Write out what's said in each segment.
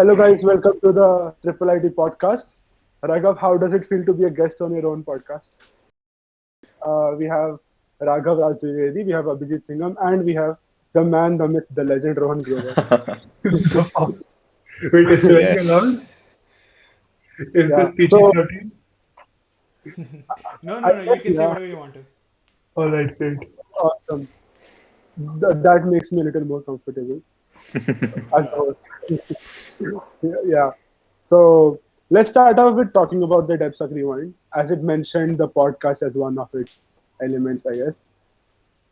Hello, guys. Welcome to the Triple ID podcast. Raghav, how does it feel to be a guest on your own podcast? We have Raghav Raj Dwivedi, we have Abhijeeth Singam, and we have the man, the myth, the legend, Rohan Grover. Wait, is swearing allowed? Yes. Is Yeah. this So PG-13? I No, guess you can say yeah, whatever you want to. All right, great. awesome. That makes me a little more comfortable as a Uh, host. Yeah. So let's start off with talking about the DebSoc Rewind. As it mentioned, the podcast as one of its elements, I guess.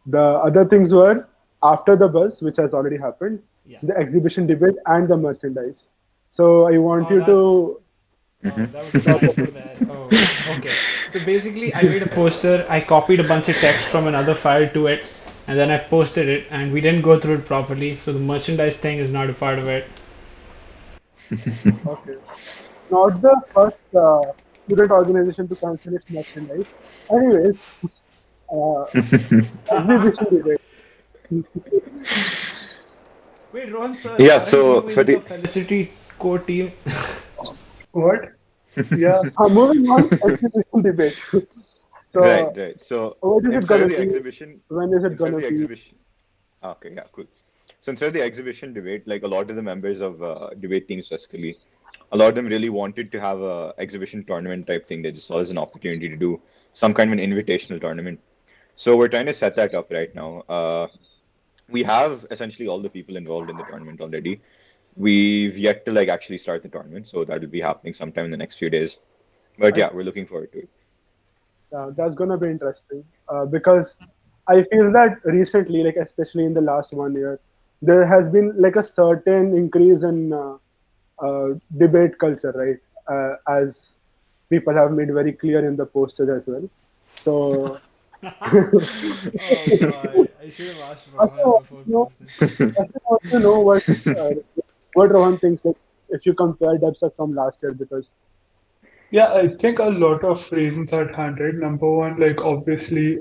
The other things were after the buzz, which has already happened, yeah. the exhibition debate, and the merchandise. So I want Oh, you to oh, that was a talk bad about. intro there. Oh, okay. So basically, I made a poster. I copied a bunch of text from another file to it, and then I posted it. And we didn't go through it properly, so the merchandise thing is not a part of it. Okay, not the first student organization to cancel its merchandise. Anyways, uh, exhibition debate. Wait, Rohan sir, sir, aren't yeah, you so in for the the Felicity core team? What? Yeah. Moving on, exhibition debate. Right, So, right. So what is it instead of gonna the be? exhibition, When is it instead of gonna the be? exhibition, okay, yeah, cool. So instead of the exhibition debate, like a lot of the members of debate team specifically, a lot of them really wanted to have a exhibition tournament type thing. They just saw as an opportunity to do some kind of an invitational tournament. So we're trying to set that up right now. We have essentially all the people involved in the tournament already. We've yet to like actually start the tournament, so that will be happening sometime in the next few days. But I yeah, we're looking forward to it. That's gonna be interesting because I feel that recently, like especially in the last 1 year, there has been like a certain increase in debate culture, right? As people have made very clear in the posters as well. So Oh God, I should have asked Rohan also, before you know, posting. I want to know uh, what Rohan thinks. Like, if you compare DebSoc from last year, because Yeah, I think a lot of reasons at hand, right? Number one, like obviously,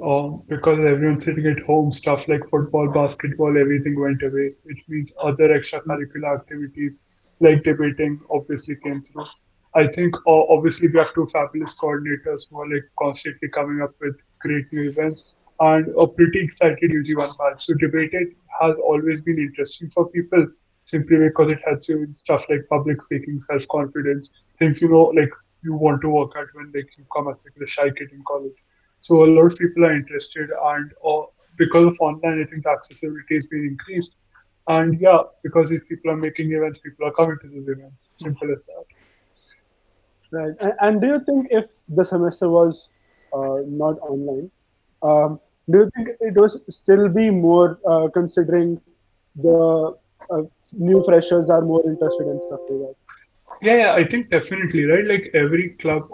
because everyone's sitting at home, stuff like football, basketball, everything went away, which means other extracurricular activities like debating obviously came through. I think obviously we have two fabulous coordinators who are like constantly coming up with great new events and a pretty excited UG1 batch. So debated has always been interesting for people simply because it helps you with stuff like public speaking, self-confidence, things like you want to work at when like you come as like the shy kid in college. So a lot of people are interested, and because of online, I think the accessibility has been increased. And yeah, because these people are making events, people are coming to these events. Simple as that. right. And do you think if the semester was not online, um, do you think it was still be more considering the new freshers are more interested in stuff like that? Yeah, I think definitely, right? Like every club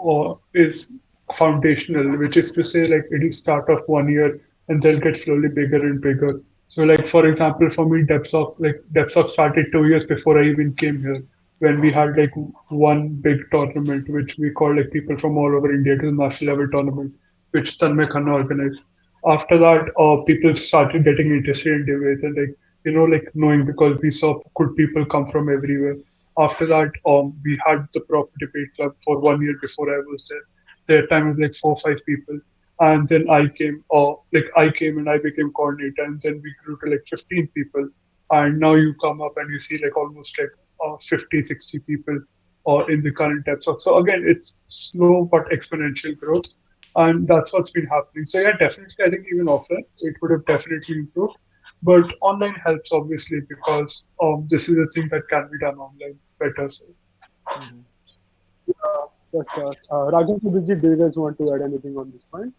is foundational, which is to say, like it'll start off 1 year and they'll get slowly bigger and bigger. So, like for example, for me, DebSoc started 2 years before I even came here, when we had like one big tournament, which we called like people from all over India to the national level tournament, which Tanmay Khanna organized. After that, people started getting interested in debates and like like knowing because we saw good people come from everywhere. After that, we had the proper debate club for 1 year before I was there. Their time was like 4 or 5 people, and then I came. Like I came and I became coordinator, and then we grew to like 15 people. And now you come up and you see like almost like 50, 60 people in the current episode. So again, it's slow but exponential growth, and that's what's been happening. So yeah, definitely, I think even offline it would have definitely improved. But online helps obviously because this is a thing that can be done online better. So Mhm. For sure. Raghav, Subhijit, do you guys want to add anything on this point?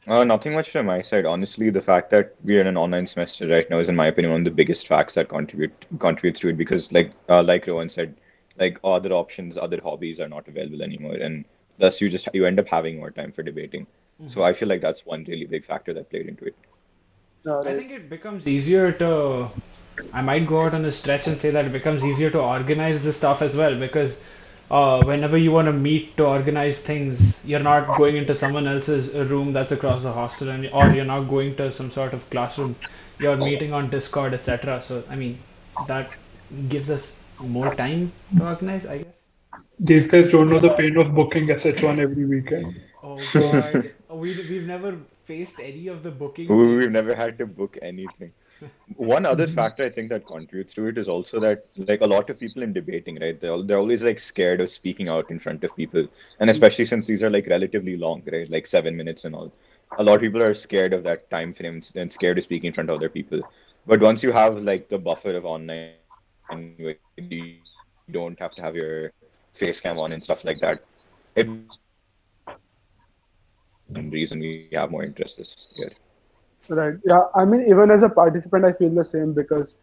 Nothing much from my side. Honestly, the fact that we're in an online semester right now is, in my opinion, one of the biggest facts that contributes to it because, like Rowan said, like other options, other hobbies are not available anymore, and thus you end up having more time for debating. So Mhm. I feel like that's one really big factor that played into it. I Right. think it becomes easier to. I might go out on a stretch and say that it becomes easier to organize the stuff as well because whenever you want to meet to organize things, you're not going into someone else's room that's across the hostel, or you're not going to some sort of classroom. You're meeting on Discord, etc. So I mean, that gives us more time to organize, I guess. These guys don't know the pain of booking SH1 every weekend. Oh So God, we've never faced any of the booking We've pains. never had to book anything. One other factor I think that contributes to it is also that like a lot of people in debating, right? They're always like scared of speaking out in front of people, and especially since these are like relatively long, right? Like 7 minutes and all. A lot of people are scared of that time frames and scared of speaking in front of other people. But once you have like the buffer of online where you don't have to have your face cam on and stuff like that, it was one reason we have more interest this year. Right. Yeah. I mean, even as a participant, I feel the same because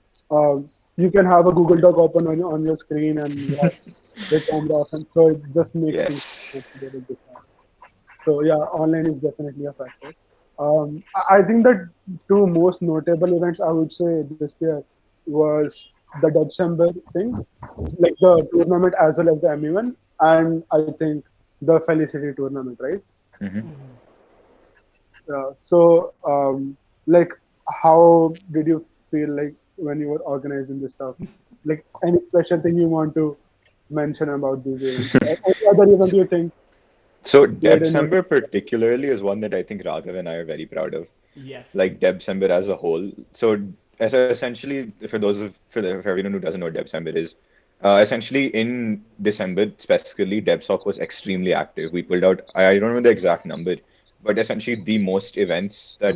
you can have a Google Doc open on your screen and you have the camera off, and so it just makes things Yes. complicated this time. So yeah, online is definitely a factor. I think the two most notable events I would say this year was the December thing, like the tournament as well as the MU1, and I think the Felicity tournament, right? Hmm. Mhm. Like, how did you feel like when you were organizing this stuff? Like, any special thing you want to mention about these events? Or any other event you think So played in it? December particularly is one that I think Raghav and I are very proud of. Yes. Like December as a whole. So essentially, for everyone who doesn't know what December is, essentially in December specifically, DebSoc was extremely active. We pulled out I don't know the exact number, but essentially the most events that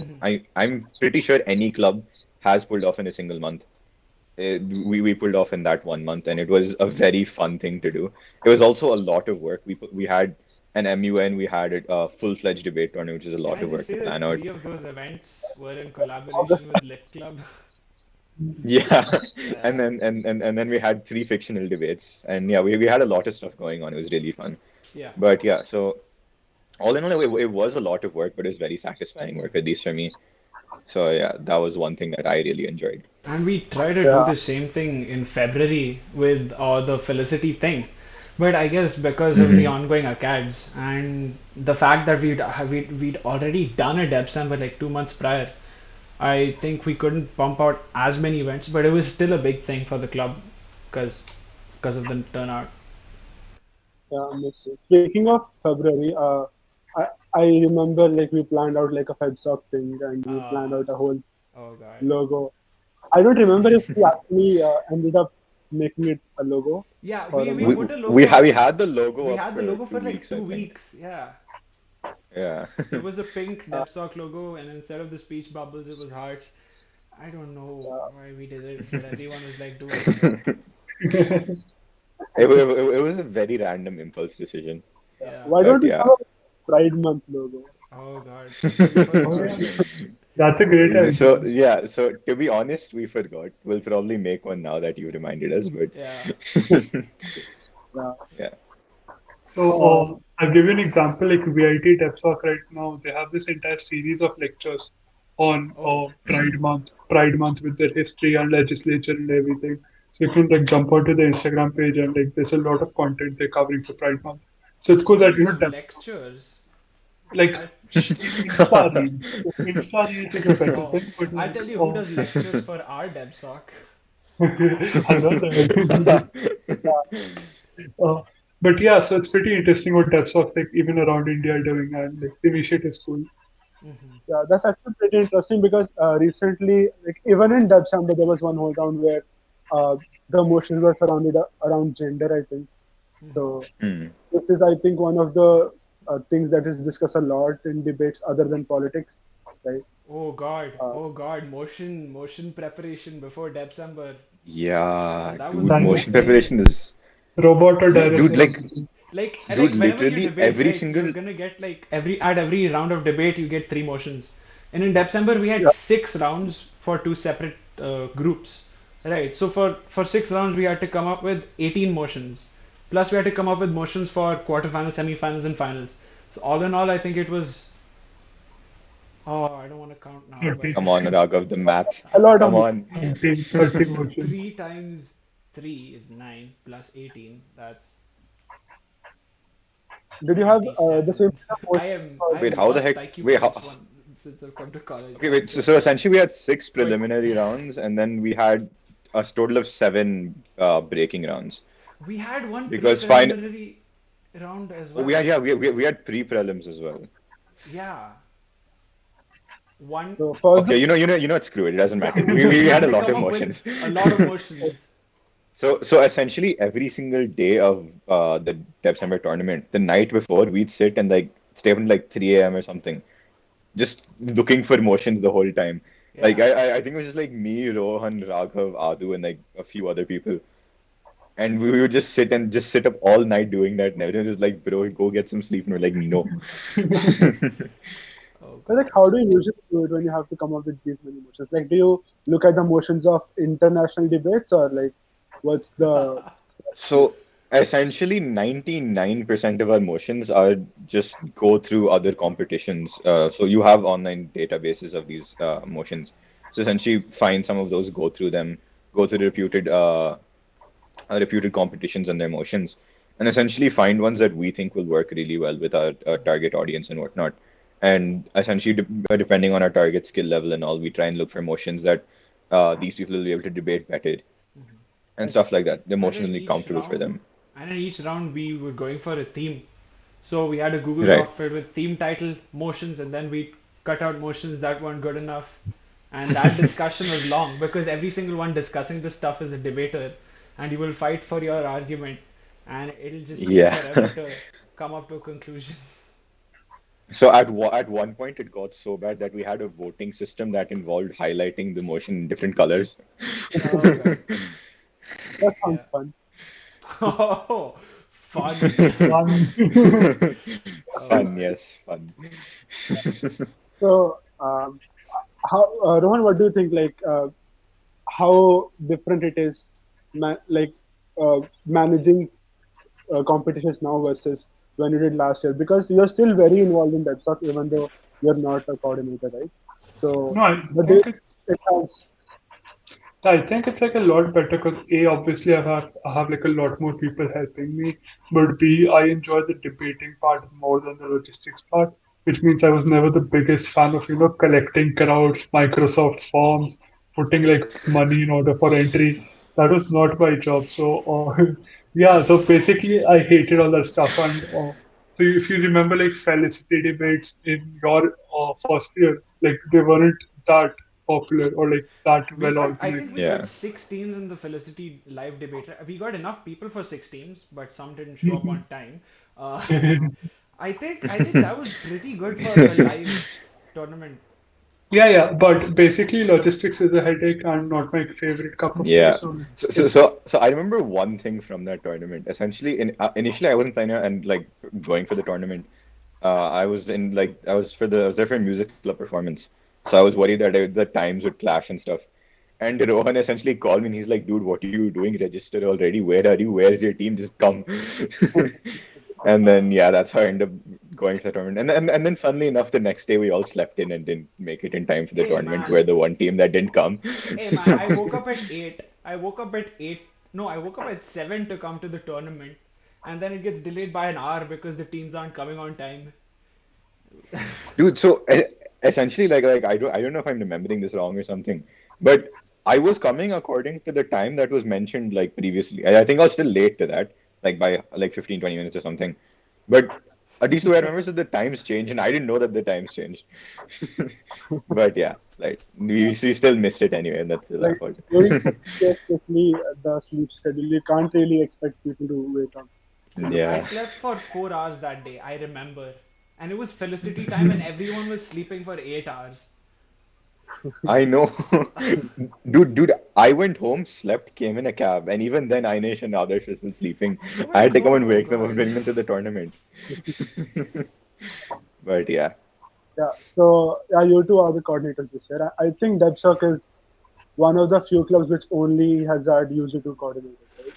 I'm pretty sure any club has pulled off in a single month. We pulled off in that 1 month, and it was a very fun thing to do. It was also a lot of work. We had an MUN, we had a full-fledged debate tournament, which is a Can lot I of just work to say plan that out. three of those events were in collaboration with Lit Club? Yeah, and Yeah. then we had three fictional debates, and yeah, we had a lot of stuff going on. It was really fun. Yeah. But yeah, so all in all, it was a lot of work, but it was very satisfying work, at least for me. So yeah, that was one thing that I really enjoyed. And we try to do Yeah, the same thing in February with the Felicity thing. But I guess because of the Hmm. ongoing arcades and the fact that we'd already done a Debsam like 2 months prior, I think we couldn't pump out as many events, but it was still a big thing for the club because of the turnout. yeah, makes sense. Speaking of February, I I remember like we planned out like a FedSoc thing and we planned Uh, out a whole oh God. logo. I don't remember if we actually ended up making it a logo Yeah, or we not. put a We logo. had the logo We up had the for logo two for like weeks, I two think. weeks. Yeah. Yeah. It was a pink Uh, DebSoc logo, and instead of the speech bubbles, it was hearts. I don't know uh, why we did it, but everyone was like, "Do it." So It was a very random impulse decision, yeah. why don't but we yeah. have a Pride Month logo? Oh God, we oh forgot. yeah, that's a great idea. So yeah, so to be honest, we forgot. We'll probably make one now that you reminded us, but Yeah. Yeah. yeah. So Uh, I'll give you an example. Like VIT DebSoc right now, they have this entire series of lectures on Oh. Pride Month with their history and legislature and everything. So you can like jump onto the Instagram page and like there's a lot of content they're covering for Pride Month. So A it's cool that series of Deb, lectures. like I Insta Reels. Insta Reels is a better oh, thing, but I like tell you who does lectures for our DebSoc. another. Uh, but yeah, so it's pretty interesting what DevSocs like even around India are doing, and like the initiative is cool. yeah, that's actually pretty interesting because recently, like even in Dutch Samba, there was one whole round where the motions were surrounded around gender, I think. So Hmm. this is, I think, one of the things that is discussed a lot in debates other than politics, right? Uh, Oh God, motion preparation before December. Yeah, That was dude, Dynamic motion most preparation dangerous. is, robot or Like dude, dinosaur. dude, whenever you literally debate, every right, you're single. gonna get like every round of debate you get three motions. And in December we had yeah, six rounds for two separate groups. Right. So for six rounds we had to come up with 18 motions. Plus we had to come up with motions for quarterfinals, semifinals, and finals. So all in all I think it was, oh, I don't want to count now, but 30, Come on, Raghav, the math. a lot of Come on. 30 motions. three times three is nine plus 18. That's Did you have the same 97. kind of motion for, Wait, I'm how the lost heck? IQ Wait, points how? one since I've come to college. Okay, That's wait. So essentially, we had six 20. preliminary rounds, and then we had a total of seven breaking rounds. We had one Because fine, pre-preliminary round as oh, well. we had pre-prelims as well. Yeah, one. So first, Okay, screw it. It doesn't Yeah, matter. we just We had had a to lot come of up with motions. a lot of motions. So essentially every single day of the December tournament, the night before we'd sit and like stay up until like 3 a.m. or something, just looking for motions the whole time. Like Yeah. I think it was just like me, Rohan, Raghav, Adu, and like a few other people. And we would just sit up all night doing that. And everyone was like, bro, go get some sleep. And we're like, no. Oh but like, God. how do you usually do it when you have to come up with these many motions? Like, do you look at the motions of international debates, or like, what's the So essentially 99% of our motions are just go through other competitions. So you have online databases of these motions. So essentially find some of those, go through them, go through the reputed competitions and their motions, and essentially find ones that we think will work really well with our target audience and whatnot. And essentially, depending on our target skill level and all, we try and look for motions that these people will be able to debate better and stuff like that. The And motions in will be each comfortable for round, them. we were going for a theme. So we had a Google Right. Doc filled with theme title motions, and then we cut out motions that weren't good enough. And that discussion was long because every single one discussing this stuff is a debater, and you will fight for your argument, and it'll just take Yeah. forever to come up to a conclusion. So at one point it got so bad that we had a voting system that involved highlighting the motion in different colors. Oh God. that Yeah. sounds fun. Oh, fun. Fun. Oh Fun, God. yes, fun. So, how Rohan, what do you think? Like, how different it is, like managing competitions now versus when you did last year? Because you're still very involved in DebSoc, even though you're not a coordinator, right? So, No, but think it's it has, I think it's like a lot better because A, obviously I have like a lot more people helping me, but B, I enjoy the debating part more than the logistics part, which means I was never the biggest fan of, collecting crowds, Microsoft forms, putting like money in order for entry. That was not my job. So, yeah, so basically I hated all that stuff. And so if you remember like Felicity debates in your first year, like they weren't that popular or like that well I think organized. we got Yeah. six teams in the Felicity live debate. We got enough people for six teams, but some didn't show up on time. Uh, I think that was pretty good for a live tournament. Yeah, yeah, but basically logistics is a headache and not my favorite cup of tea. Yeah. So So, so, it's so, so I remember one thing from that tournament. Essentially, initially I wasn't planning on like going for the tournament. I was there for a music club performance. So I was worried that the times would clash and stuff. And Rohan essentially called me and he's like, dude, what are you doing? Register already. Where are you? Where's your team? Just come. And then yeah, that's how I ended up going to the tournament. And then funnily enough, the next day we all slept in and didn't make it in time for the Hey tournament. man, We're the one team that didn't come. hey man, I woke up at 8. I woke up at 8. No, I woke up at 7 to come to the tournament. And then it gets delayed by an hour because the teams aren't coming on time. Dude, so essentially, like I don't know if I'm remembering this wrong or something, but I was coming according to the time that was mentioned like previously. I think I was still late to that, like by like 15, 20 minutes or something. But at least I remember that the times changed, and I didn't know that the times changed. But yeah, like we still missed it anyway, and that's our like fault. during especially the sleep schedule, you can't really expect people to wake up. Dude, I Yeah, slept for 4 hours that day, I remember. And it was Felicity time and everyone was sleeping for 8 hours. I know. Dude, I went home, slept, came in a cab, and even then Ainesh and others were still sleeping. I had to come and Oh wake them up, God. bring them to the tournament. But yeah. Yeah. So yeah, you two are the coordinators this year. I think DebSoc is one of the few clubs which only has had user two coordinators, right?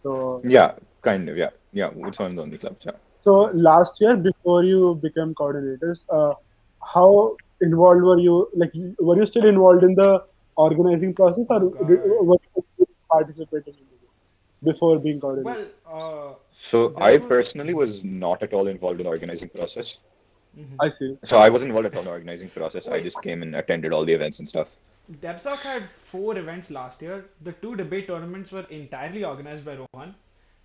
So Yeah, kind of, yeah. Yeah, it's one of the only clubs, yeah. so last year before you became coordinators, how involved were you? Like, were you still involved in the organizing process, or Oh God. were you participating in the game before being coordinator? Well, So there I were. personally was not at all involved in the organizing process. Hmm. I see. So I wasn't involved at all in the organizing process. I Wait, just came and attended all the events and stuff. DebSoc had four events last year. The two debate tournaments were entirely organized by Rohan,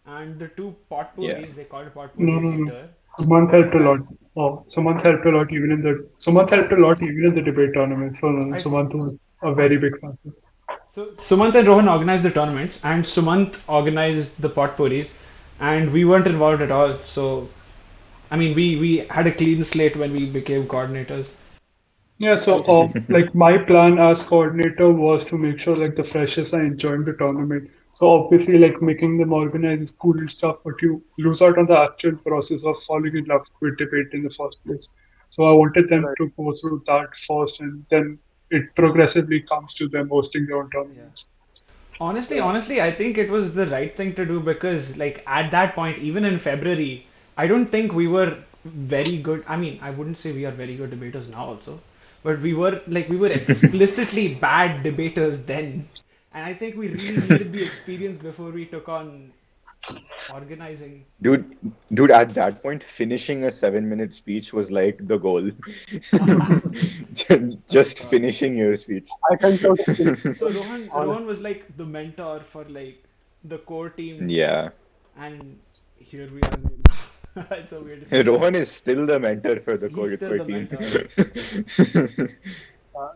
and the two Yeah. potpourris, they called No, potpourri no, no. later, Sumant helped a lot. that Oh, Sumant helped a lot Sumant helped a lot even in the debate tournament. So I see. Sumant was a very big factor. So Sumant and Rohan organized the tournaments, and Sumant organized the potpourris, and we weren't involved at all. So I mean, we had a clean slate when we became coordinators. Yeah, I so see. like my plan as coordinator was to make sure like the freshers are enjoying the tournament. So obviously like making them organize is cool and stuff, but you lose out on the actual process of falling in love with debate in the first place. So I wanted them Right. to go through that first, and then it progressively comes to them hosting their own Yeah. tournaments. Yeah. Honestly, I think it was the right thing to do because, like, at that point, even in February, I don't think we were very good. I mean, I wouldn't say we are very good debaters now, also, but we were explicitly bad debaters then. And I think we really needed the experience before we took on organizing. Dude, dude, at that point, finishing a 7-minute speech was like the goal. Just Uh, finishing your speech. I can totally relate to So that, Rohan honestly. was like the mentor for like the core team, Yeah. and here we are now. It's so weird to say that. Rohan is still the mentor for the He's still core the team. mentor.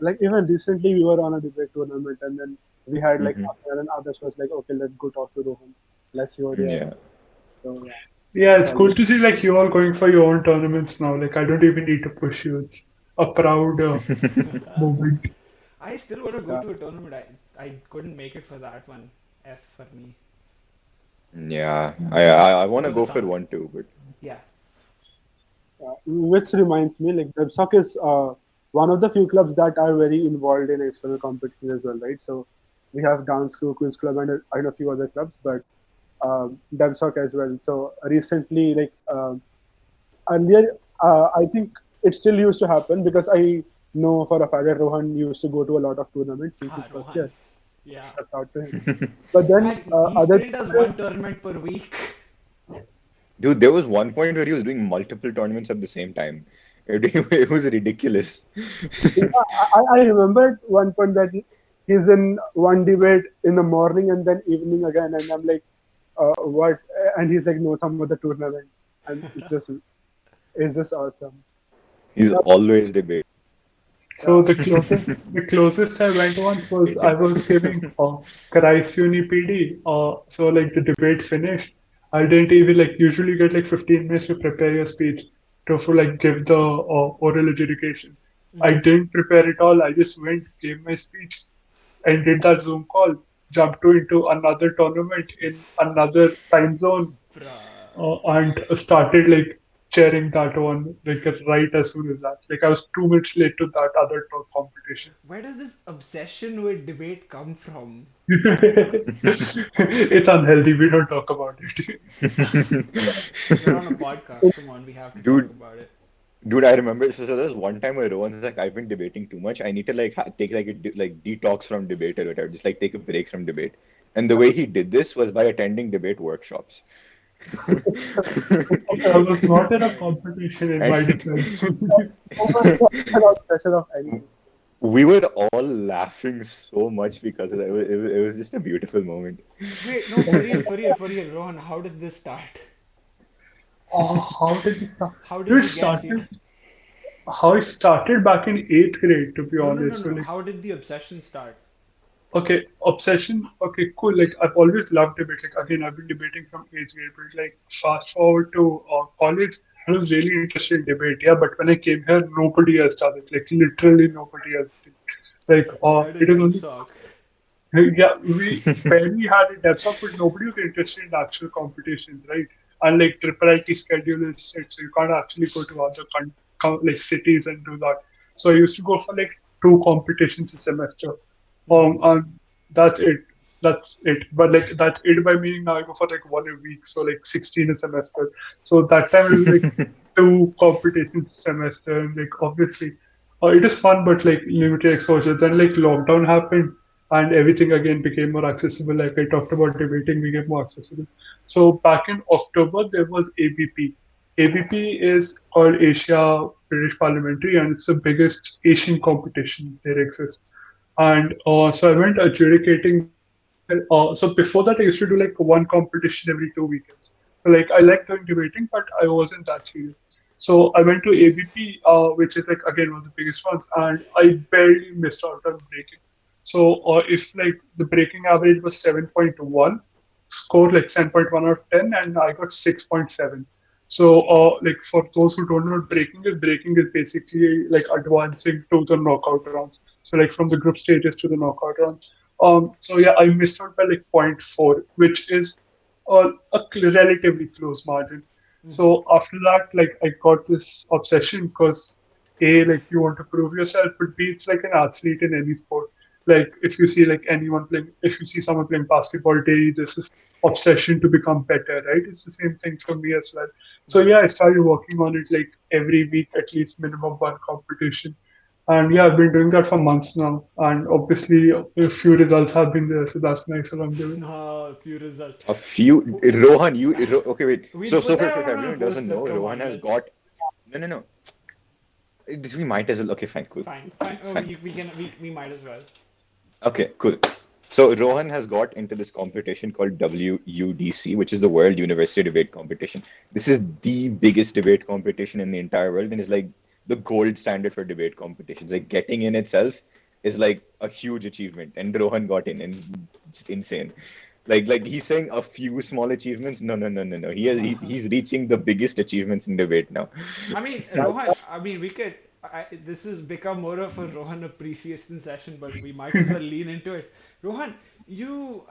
Like even recently, we were on a debate tournament, and then we had like Hmm. Afghan and others was like, okay, let's go talk to Rohan. Let's see what they are. Yeah. So yeah, Yeah, it's it's all good. cool to see like you all going for your own tournaments now. Like I don't even need to push you. It's a proud moment. I still want to go Yeah, to a tournament. I couldn't make it for that one. F for me. Yeah. I want to Over the go for summer. one too, but Yeah. yeah. Which reminds me, like DebSoc is one of the few clubs that are very involved in external competitions as well, right? So we have dance crew, quiz club, and a few other clubs, but DebSoc as well. So recently, like earlier, I think it still used to happen because I know for a fact that Rohan used to go to a lot of tournaments since his Ah, first year. Rohan. Yeah. Shout out to him. But then Man, he other still does teachers, one tournament per week. dude, there was one point where he was doing multiple tournaments at the same time. It was ridiculous. yeah, I remember at one point that he's in one debate in the morning and then evening again, and I'm like, what? And he's like, no, some other tournament, and it's just awesome. He's Yeah, always debate. So yeah, the closest I went once was I was giving Karais Uni PD. So like the debate finished. I didn't even like usually get like 15 minutes to prepare your speech to for like give the oral adjudication. I Hmm. didn't prepare it all. I just went, gave my speech, and did that Zoom call. Jumped into another tournament in another time zone, Bruh. and started like chairing that one like right as soon as that. Like I was 2 minutes late to that other competition. Where does this obsession with debate come from? It's unhealthy. We don't talk about it. We're on a podcast. Come on, we have to talk Dude, about it. dude, I remember. So there's one time where Rowan's like, I've been debating too much. I need to like take like like detox from debate or whatever. Just like take a break from debate. And the way he did this was by attending debate workshops. I was not in a Right. competition in my And defense. an obsession of anything. we were all laughing so much because of that. It was just a beautiful moment. Wait, no, for real, for real, for real. Rohan, how did this start? Oh, how did it start? How did It you get here? started. How it started back in eighth grade, to be No, no, no, honest. So no. like How did the obsession start? okay, obsession. Okay, cool. Like I've always loved debate. Like again, I've been debating from eighth grade, but like fast forward to college, I was really interested in debate. Yeah, but when I came here, nobody has done it. Like literally nobody has done it. Like We had a it is only DebSoc. yeah, we barely had a DebSoc, but nobody was interested in actual competitions, right? And like triple IT schedule is set, so you can't actually go to other like cities and do that. So I used to go for like two competitions a semester. Hmm. And that's it. That's it. But like that's it by meaning now I go for like one a week, so like 16 a semester. So that time it was like two competitions a semester, and like obviously it is fun, but like limited exposure. Then like lockdown happened, and everything again became more accessible. Like I talked about debating became more accessible. So back in October there was ABP. ABP is called Asia. British Parliamentary, and it's the biggest Asian competition there exists. And so I went adjudicating there. So before that, I used to do like one competition every 2 weekends. So like I like doing debating, but I wasn't that serious. So I went to ABP, which is like again one of the biggest ones, and I barely missed out on breaking. So if like the breaking average was 7.1, scored like 7.1 out of 10, and I got 6.7. So, like for those who don't know what breaking is basically like advancing to the knockout rounds. So, like from the group stages to the knockout rounds. So yeah, I missed out by like point 0.4, which is a relatively close margin. So after that, like I got this obsession because A, like you want to prove yourself, but B, it's like an athlete in any sport. Like if you see like anyone playing, if you see someone playing basketball daily, there's this obsession to become better, right? It's the same thing for me as well. So yeah, I started working on it like every week, at least minimum one competition. And yeah, I've been doing that for months now. And obviously, a few results have been there, so that's nice along the way. No, few results. A few, Rohan, okay, wait. We'll So, put so that for on a everyone who doesn't poster. know, Come Rohan on, has let's. got, no, no, no. This we might as well, okay, fine, cool. Fine, fine. Oh, Fine. we might as well. Okay, cool. So Rohan has got into this competition called WUDC, which is the World University Debate Competition. This is the biggest debate competition in the entire world and is like the gold standard for debate competitions. Like getting in itself is like a huge achievement, and Rohan got in, and it's insane. Like he's saying a few small achievements. No, no, no, no, no. He's reaching the biggest achievements in debate now. I mean, Rohan, I mean, we could. This has become more of a Rohan appreciation session, but we might as well lean into it. Rohan, you're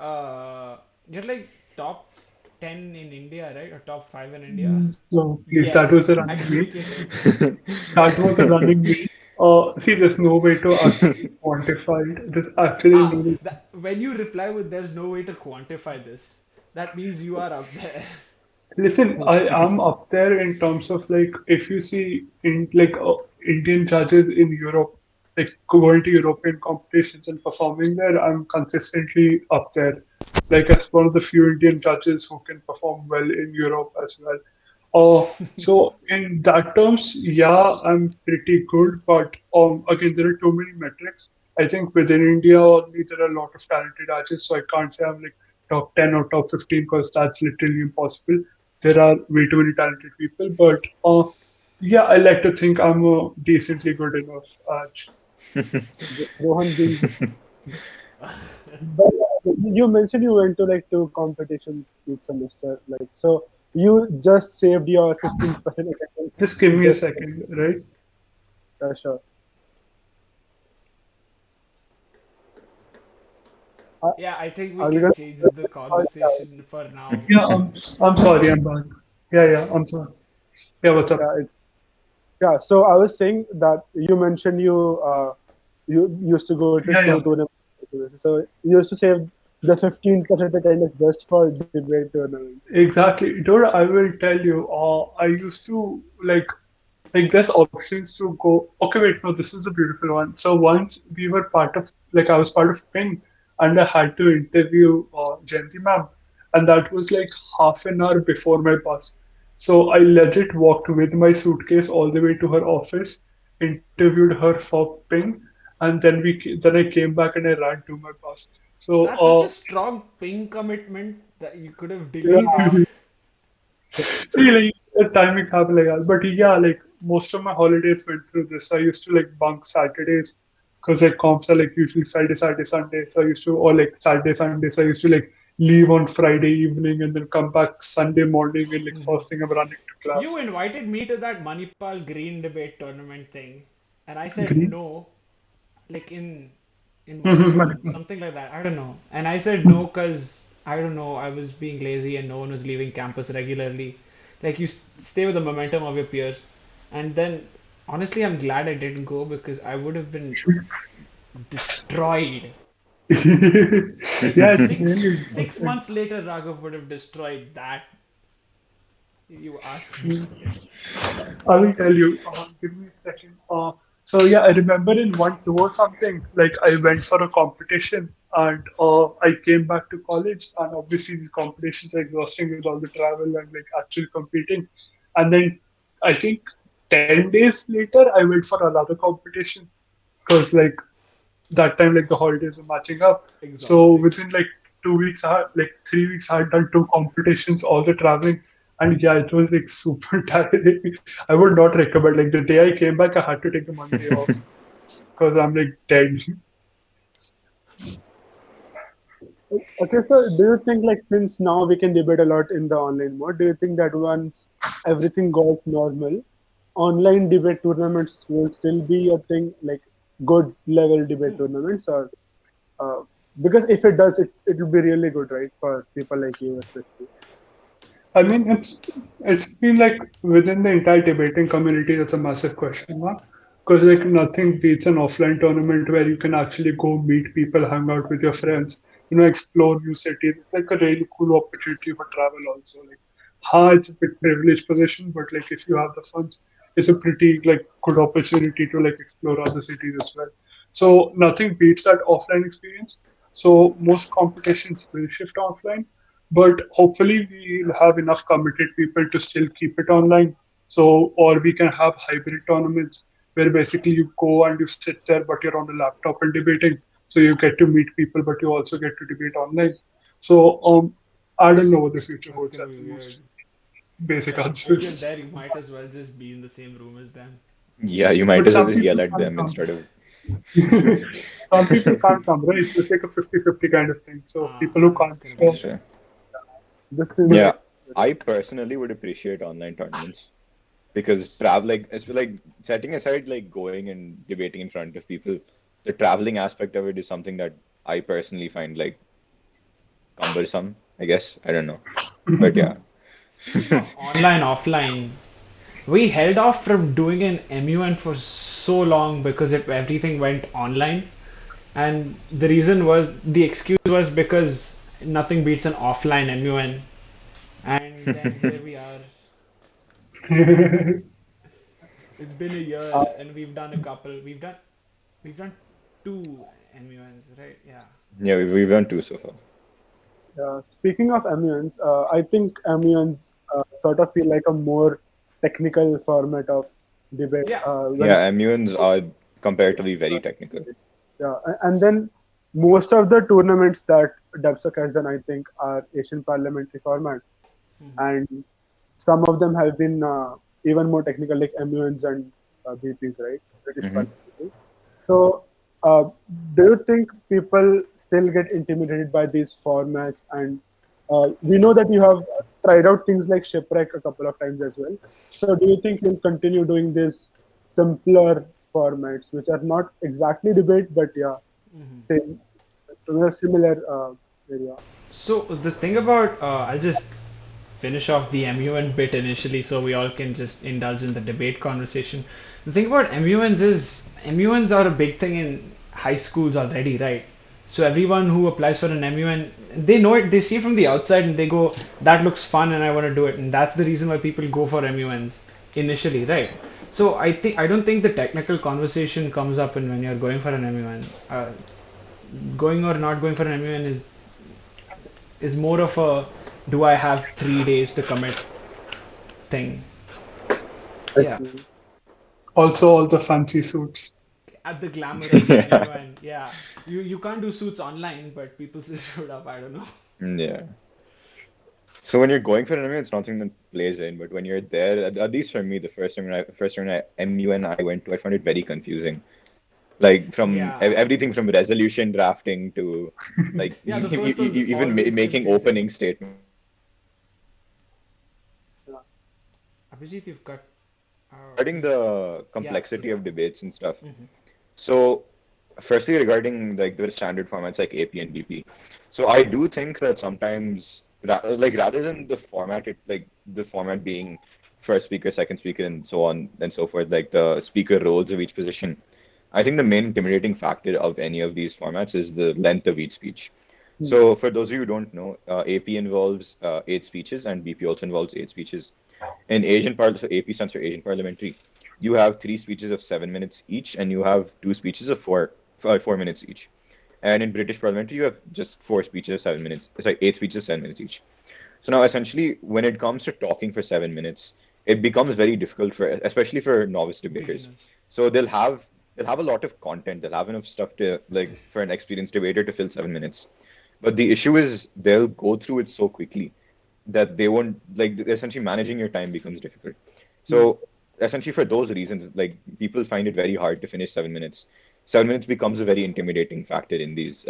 like top 10 in India, right? Or top 5 in India? So please, that was Yes, a running meme. adjudicating. That was a running meme. See, there's no way to actually quantify it. There's actually no way. When you reply with "there's no way to quantify this," that means you are up there. Listen, I am up there in terms of like if you see in like Indian judges in Europe, like going to European competitions and performing there, I'm consistently up there. Like as one of the few Indian judges who can perform well in Europe as well. So in that terms, yeah, I'm pretty good. But again, there are too many metrics. I think within India only there are a lot of talented judges, so I can't say I'm like top 10 or top 15 because that's literally impossible. There are way too many talented people, but yeah, I like to think I'm decently good enough. Rohan being. But you mentioned you went to like two competitions each semester, like so you just saved your 15% attendance Just give me a just second, right? sure. Are, Yeah, I think we are we can gonna change the conversation for now. Yeah, I'm sorry, I'm back. Yeah, I'm sorry. Yeah, what's up? yeah, it's yeah. So I was saying that you mentioned you used to go to two Yeah. tournaments. So you used to save the 15% attendance just for debate tournaments. Exactly. Dude, I will tell you, I used to like there's options to go. Okay, wait, no, this is a beautiful one. So once we were part of like I was part of Ping and I had to interview Jayanti ma'am, and that was like half an hour before my bus. So I legit walked with my suitcase all the way to her office, interviewed her for Ping, and then I came back and I ran to my bus. So That's such a strong ping commitment that you could have delayed uh, it. See, like the timings happen like that. But yeah, like most of my holidays went through this. I used to like bunk Saturdays because like comps are like usually Friday, Saturday, Sunday. So I used to, or like Saturday, Sunday. So I used to like leave on Friday evening and then come back Sunday morning and like first thing I'm running to You class. invited me to that Manipal Green debate tournament thing, and I said Green. no, like in monsoon, Mhm. something like that. I don't know. And I said no because I don't know. I was being lazy and no one was leaving campus regularly. Like you stay with the momentum of your peers, and then honestly, I'm glad I didn't go because I would have been destroyed. Like Yeah, it's six really six interesting. months later, Raghav would have destroyed that. You asked me. I will tell you. Give me a second. So yeah, I remember in one tour or something, like I went for a competition and I came back to college and obviously these competitions are exhausting with all the travel and like actually competing. And then I think 10 days later, I went for another competition because like that time like the holidays were matching up. So Exhausting. within like 2 weeks, like 3 weeks, I had done two competitions, all the traveling, and yeah, it was like super tiring. I would not recommend. Like the day I came back, I had to take the Monday off because I'm like dead. Okay, so do you think like since now we can debate a lot in the online mode, do you think that once everything goes normal, online debate tournaments will still be a thing, like good level debate tournaments, or uh, because if it does, it will be really good, right, for people like you especially. I mean, it's been like within the entire debating community, that's a massive question mark. Because like nothing beats an offline tournament where you can actually go meet people, hang out with your friends, explore new cities. It's like a really cool opportunity for travel also. Like, it's a bit privileged position, but like if you have the funds, it's a pretty like good opportunity to like explore other cities as well. So nothing beats that offline experience. So most competitions will shift offline, but hopefully we'll have enough committed people to still keep it online. So, or we can have hybrid tournaments where basically you go and you sit there, but you're on the laptop and debating. So you get to meet people, but you also get to debate online. So, I don't know what the future That's holds. gonna That's be the most weird. basic But answer. if you're there, you might as well just be in the same room as them. Yeah, you might But as well some just people yell at can't them come. instead of. Some people can't come, right? It's just like a 50-50 kind of thing. So people who That's can't gonna be That's show, true. weird. The but Yeah, simulate. I personally would appreciate online tournaments because travel, like, like setting aside like going and debating in front of people, the traveling aspect of it is something that I personally find like cumbersome, I guess. I don't know. But yeah. Speaking of online, offline, we held off from doing an MUN for so long because everything went online. And the excuse was because nothing beats an offline MUN. And then here we are. It's been a Uh, year and we've done a couple. We've done two MUNs, right? Yeah. Yeah, we've done two so far. Speaking of MUNs, I think MUNs sort of feel like a more technical format of debate Yeah. when Yeah, MUNs are comparatively very technical. yeah, and then most of the tournaments that DebSoc has done, I think, are Asian parliamentary format, and some of them have been even more technical, like MUNs and BPs, right? British Hmm. parliamentary. So, uh, do you think people still get intimidated by these formats? And we know that you have tried out things like shipwreck a couple of times as well. So, do you think you'll continue doing these simpler formats, which are not exactly debate, but yeah, same, similar area? So the thing about I'll just finish off the MUN bit initially so we all can just indulge in the debate conversation. The thing about MUNs is MUNs are a big thing in high schools already, right? So everyone who applies for an MUN, they know it, they see it from the outside and they go, that looks fun and I want to do it. And that's the reason why people go for MUNs initially, right? So I don't think the technical conversation comes up when you're going for an MUN. Going or not going for an MUN is more of a do I have 3 days to commit thing. I Yeah. see. also all the fancy suits. At the glamour of the MUN. Yeah. You can't do suits online, but people still showed up. I don't know. Yeah. So when you're going for an MUN, it's nothing that plays in, but when you're there, at least for me, the first time MUN I went to, I found it very confusing. Like from Yeah. everything from resolution drafting to like Yeah, the first one's even always making confusing. opening statements and stuff. Yeah. Abhijeeth, you've got. Regarding You've. the Yeah. complexity of debates and stuff. Hmm. So, firstly, regarding like the standard formats like AP and BP. So I do think that sometimes, like rather than the format, like the format being first speaker, second speaker, and so on and so forth, like the speaker roles of each position. I think the main intimidating factor of any of these formats is the length of each speech. Hmm. So, for those of you who don't know, AP involves 8 speeches and BP also involves 8 speeches. In Asian Parliament, so AP stands for Asian Parliamentary, you have 3 speeches of 7 minutes each, and you have 2 speeches of 4 minutes each. And in British Parliamentary, you have just 4 speeches of 7 minutes. It's like 8 speeches of 7 minutes each. So now, essentially, when it comes to talking for 7 minutes, it becomes very difficult for, especially for novice debaters. Beginners. So they'll have a lot of content. They'll have enough stuff to like for an experienced debater to fill 7 minutes. But the issue is they'll go through it so quickly that they won't like essentially managing your time becomes difficult. Hmm. So essentially for those reasons, like people find it very hard to finish 7 minutes. 7 minutes becomes a very intimidating factor in these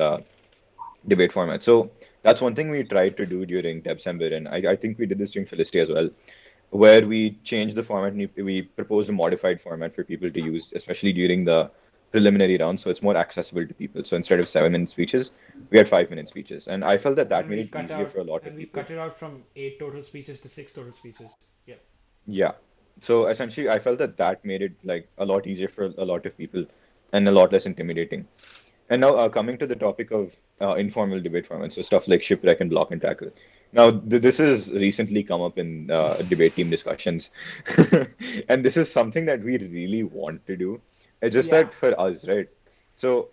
debate formats. So that's one thing we tried to do during December, and I think we did this during Felicity as well, where we changed the format and we proposed a modified format for people to use, especially during the preliminary round, so it's more accessible to people. So instead of 7 minute speeches, we had 5 minute speeches, and I felt that that And made we it cut easier out for a lot and of we people. cut it out from 8 total speeches to 6 total speeches. Yep. Yeah. So essentially, I felt that that made it like a lot easier for a lot of people and a lot less intimidating. And now, coming to the topic of informal debate formats, so stuff like shipwreck and block and tackle. Now, this has recently come up in debate team discussions, and this is something that we really want to do. It's just Yeah. that for us, right? So,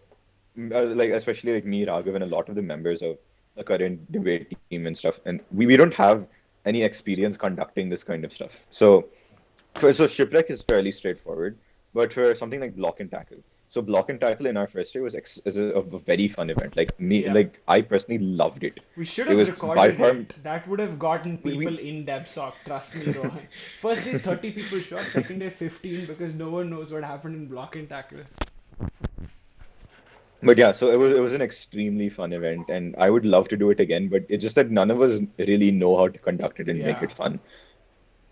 like especially like me, Raghav, and a lot of the members of the current debate team and stuff, and we don't have any experience conducting this kind of stuff. So shipwreck is fairly straightforward, but for something like block and tackle. So block and tackle in our first year is a very fun event. Yep. I personally loved it. We should It have was by recorded far it. That would have gotten we people in DebSoc. Trust me, Rohan. First day 30 people show up. Second day 15 because no one knows what happened in block and tackle. but yeah, so it was an extremely fun event, and I would love to do it again. But it's just that none of us really know how to conduct it and make Yeah. it fun.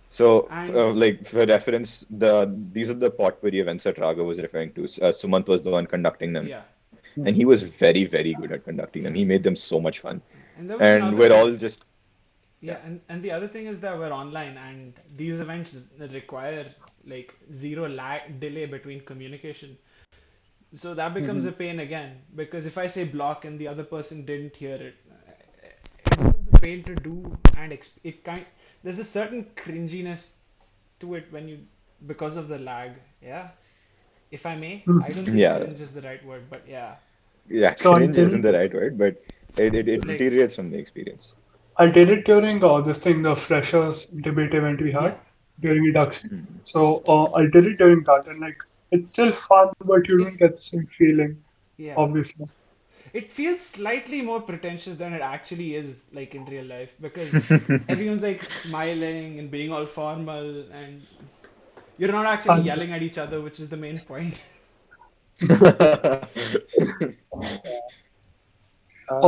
So, And like for reference, these are the potpourri events that Raga was referring to. Sumant was the one conducting them, yeah. and he Hmm. was very, very good at conducting them. He Yeah. made them so much fun, And there was and another we're thing. all just Yeah, and the other thing is that we're online and these events require like zero lag delay between communication. So that becomes Hmm. a pain again because if I say block and the other person didn't hear it, it becomes a pain to do and it kind there's a certain cringiness to it when you because of the lag. Yeah, if I may, Hmm. I don't think yeah, cringe is the right word, but yeah, yeah. So Cringe isn't the right word, but it like deteriorates from the experience. I did it during this thing, the freshers debate event we yeah, had during induction. Mhm. So I did it during that, and like it's still fun, but you don't it's get the same feeling, yeah. obviously. It feels slightly more pretentious than it actually is, like in real life, because everyone's like smiling and being all formal, and you're not actually And yelling at each other, which is the main point.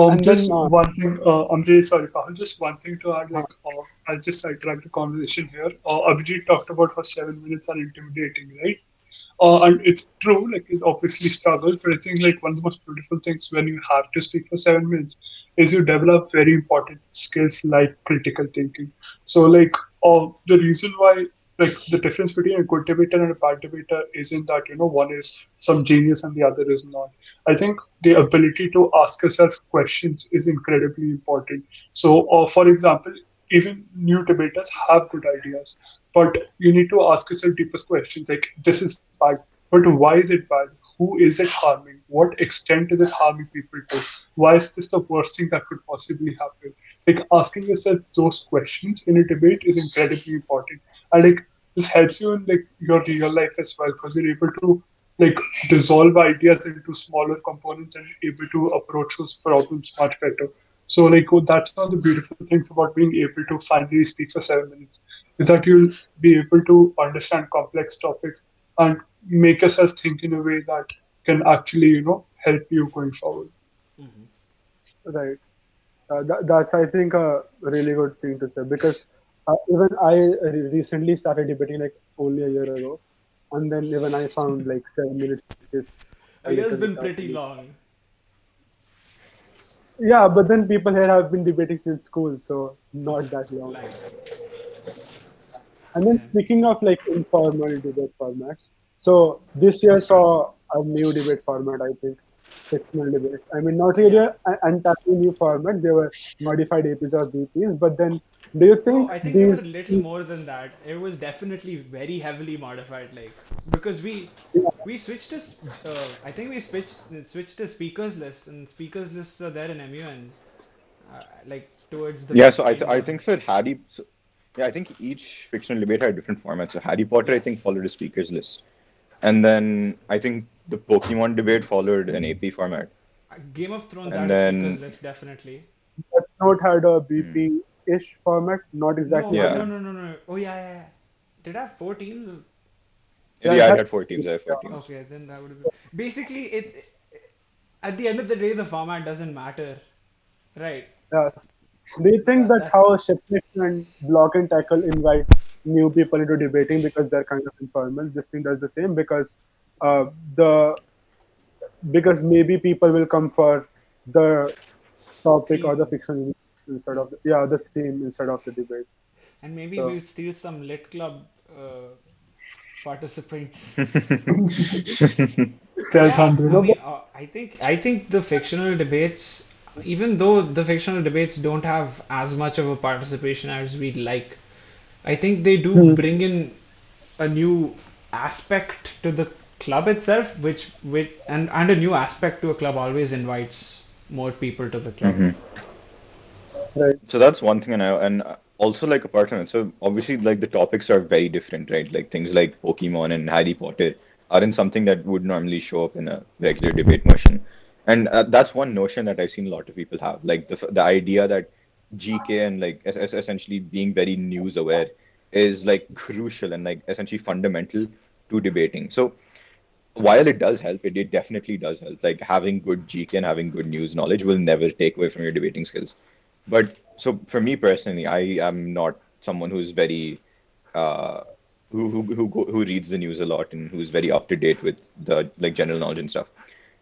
And then just one thing, I'm really sorry, Pahal, just one thing to add, uh, like, I'll just sidetrack the conversation here. Abhijeet talked about how 7 minutes are intimidating, right? And it's true, like it obviously struggles, but I think like one of the most beautiful things when you have to speak for 7 minutes is you develop very important skills like critical thinking. So like the reason why like the difference between a good debater and a bad debater isn't that one is some genius and the other is not. I think the ability to ask yourself questions is incredibly important. So for example, even new debaters have good ideas, but you need to ask yourself deepest questions like this is bad, but why is it bad? Who is it harming? What extent is it harming people to? Why is this the worst thing that could possibly happen? Like asking yourself those questions in a debate is incredibly important, and like this helps you in like your real life as well because you're able to like dissolve ideas into smaller components and able to approach those problems much better. So like that's one of the beautiful things about being able to finally speak for 7 minutes is that you'll be able to understand complex topics and make yourself think in a way that can actually help you going forward. Hmm. right. That's, I think, a really good thing to say because even I recently started debating like only a year ago, and then even I found like 7 minutes is A a year's little been tough. pretty long. Yeah, but then people here have been debating since school, so not that long. Like, And then yeah, speaking of like informal debate formats, so this year saw a new debate format, I think, fictional debates. I mean, not really yeah. an entirely new format. They were modified APs or BPs, but then do you No, think I think they were a these? little more than that. It was definitely very heavily modified, like because Yeah, we switched to I think we switched to speakers list, and speakers lists are there in MUNs, like towards the Yeah, so end I of think for Harry. Yeah, I think each fictional debate had a different format. So Harry Potter, I Yeah. think, followed a speakers list. And then I think the Pokemon debate followed an AP format. Game of Thrones And had a speakers then, list, definitely. Death Note had a hmm, BP-ish format, not exactly No, how yeah, it. no, no, no, no. Oh, yeah, yeah, yeah. Did I have four teams? Yeah, it yeah, it had. had four teams. I have four teams. Okay, then that would have been. Basically, at the end of the day, the format doesn't matter, right? Yeah. Do you think that That's how Shipnation and Block and Tackle invite new people into debating because they're kind of informal? This thing does the same uh, the because maybe people will come for the topic or the theme. fiction instead Hmm. of the theme instead of the debate. And maybe So we'll steal some lit club participants. Stealth Yeah, I Hunter. no, mean, I think the fictional debates, even though the fictional debates don't have as much of a participation as we'd like, I think they do but, bring in a new aspect to the club itself, which and a new aspect to a club always invites more people to the club. Hmm. right. So that's one thing, and also like apart from it, so obviously like the topics are very different, right? Like things like Pokemon and Harry Potter aren't something that would normally show up in a regular debate motion, and that's one notion that I've seen a lot of people have, like the idea that GK and like essentially being very news aware is like crucial and like essentially fundamental to debating. So while it does help, it definitely does help. Like having good GK and having good news knowledge will never take away from your debating skills. But so for me personally, I am not someone who's very uh who reads the news a lot and who's very up to date with the like general knowledge and stuff.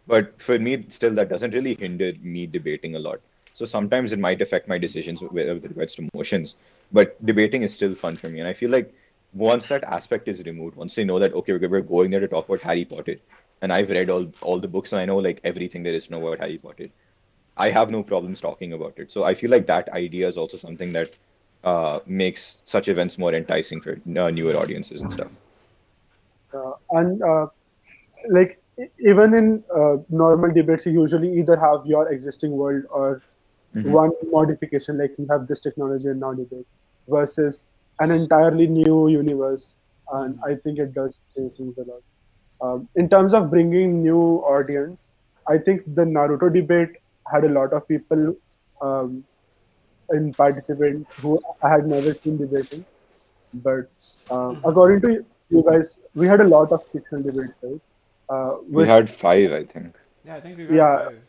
But for me, still that doesn't really hinder me debating a lot. So sometimes it might affect my decisions with regards to motions, but debating is still fun for me. And I feel like once that aspect is removed, once they know that okay, we're going there to talk about Harry Potter, and I've read all the books and I know like everything there is to know about Harry Potter, I have no problems talking about it. So I feel like that idea is also something that makes such events more enticing for newer Hmm. audiences and stuff. And like even in normal debates, you usually either have your existing world or Hmm. one modification, like you have this technology and now debate, versus an entirely new universe. And Hmm. I think it does change things a lot. In terms of bringing new audience, I think the Naruto debate had a lot of people um, in participants who I had never seen debating. But according to you guys, we had a lot of fictional debates, right? We Which had five, I think. Yeah, I think we've had yeah, five.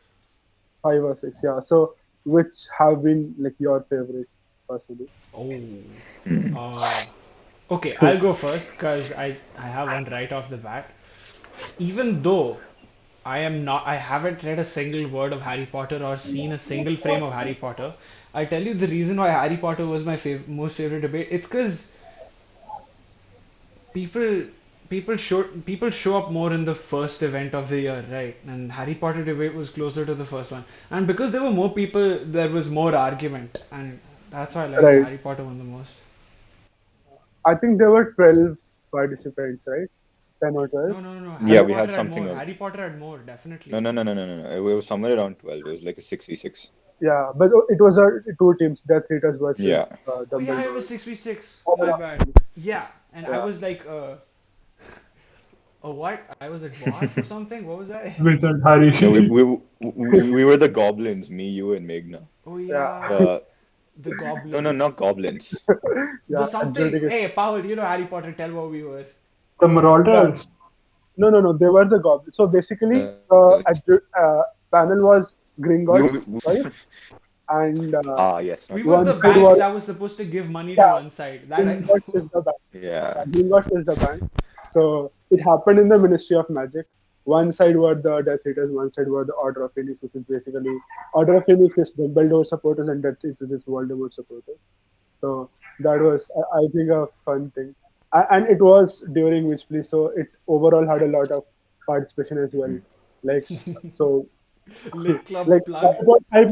5 or 6, yeah. So which have been like your favorite personally? Oh. Hmm. Uh, okay, I'll go first because I have one right off the bat. Even though I haven't read a single word of Harry Potter or seen a single frame of Harry Potter. I tell you the reason why Harry Potter was my most favorite debate. It's because people people show up more in the first event of the year, right? And Harry Potter debate was closer to the first one, and because there were more people, there was more argument, and that's why I like the Right. Harry Potter one the most. I think there were 12 participants, right? 10 or 12. No, no, no, no. Yeah, Harry And we Potter had had something more. of Harry Potter had more, no, definitely. no, no, no, no, no, no. It was somewhere around 12. It was like a 6v6. yeah, but it was two teams, Death Eaters versus Yeah. Oh yeah, it Dumbledore. was 6v6. Oh, My bad. yeah. Yeah, and I Yeah. was like, what? I was a dwarf or something. What was I? Wizard No, we Harry. we we were the goblins, me, you, and Meghna. Oh Yeah. yeah, The the no, no, not goblins. goblins. The Yeah. something. Adjudication. Hey, Pahul, you know Harry Potter. Tell what we were. The Yeah. Marauders. No, no, no. They were the goblins. So basically, Uh, panel was Gringotts, we, right? And yes, not We were one the side Gringotts. bank was that was supposed to give money to yeah, one side. That I Gringotts is know. the bank. Yeah. Gringotts is the bank. So it happened in the Ministry of Magic. One side were the Death Eaters, one side were the Order of Phoenix, which is basically Order of Phoenix is Dumbledore supporters and Death Eaters is Voldemort supporters. So that was, I think, a fun thing. And it was during Witch Please, so it overall had a lot of participation as well. Like, so, Lit club like, plug. Harry Potter hype,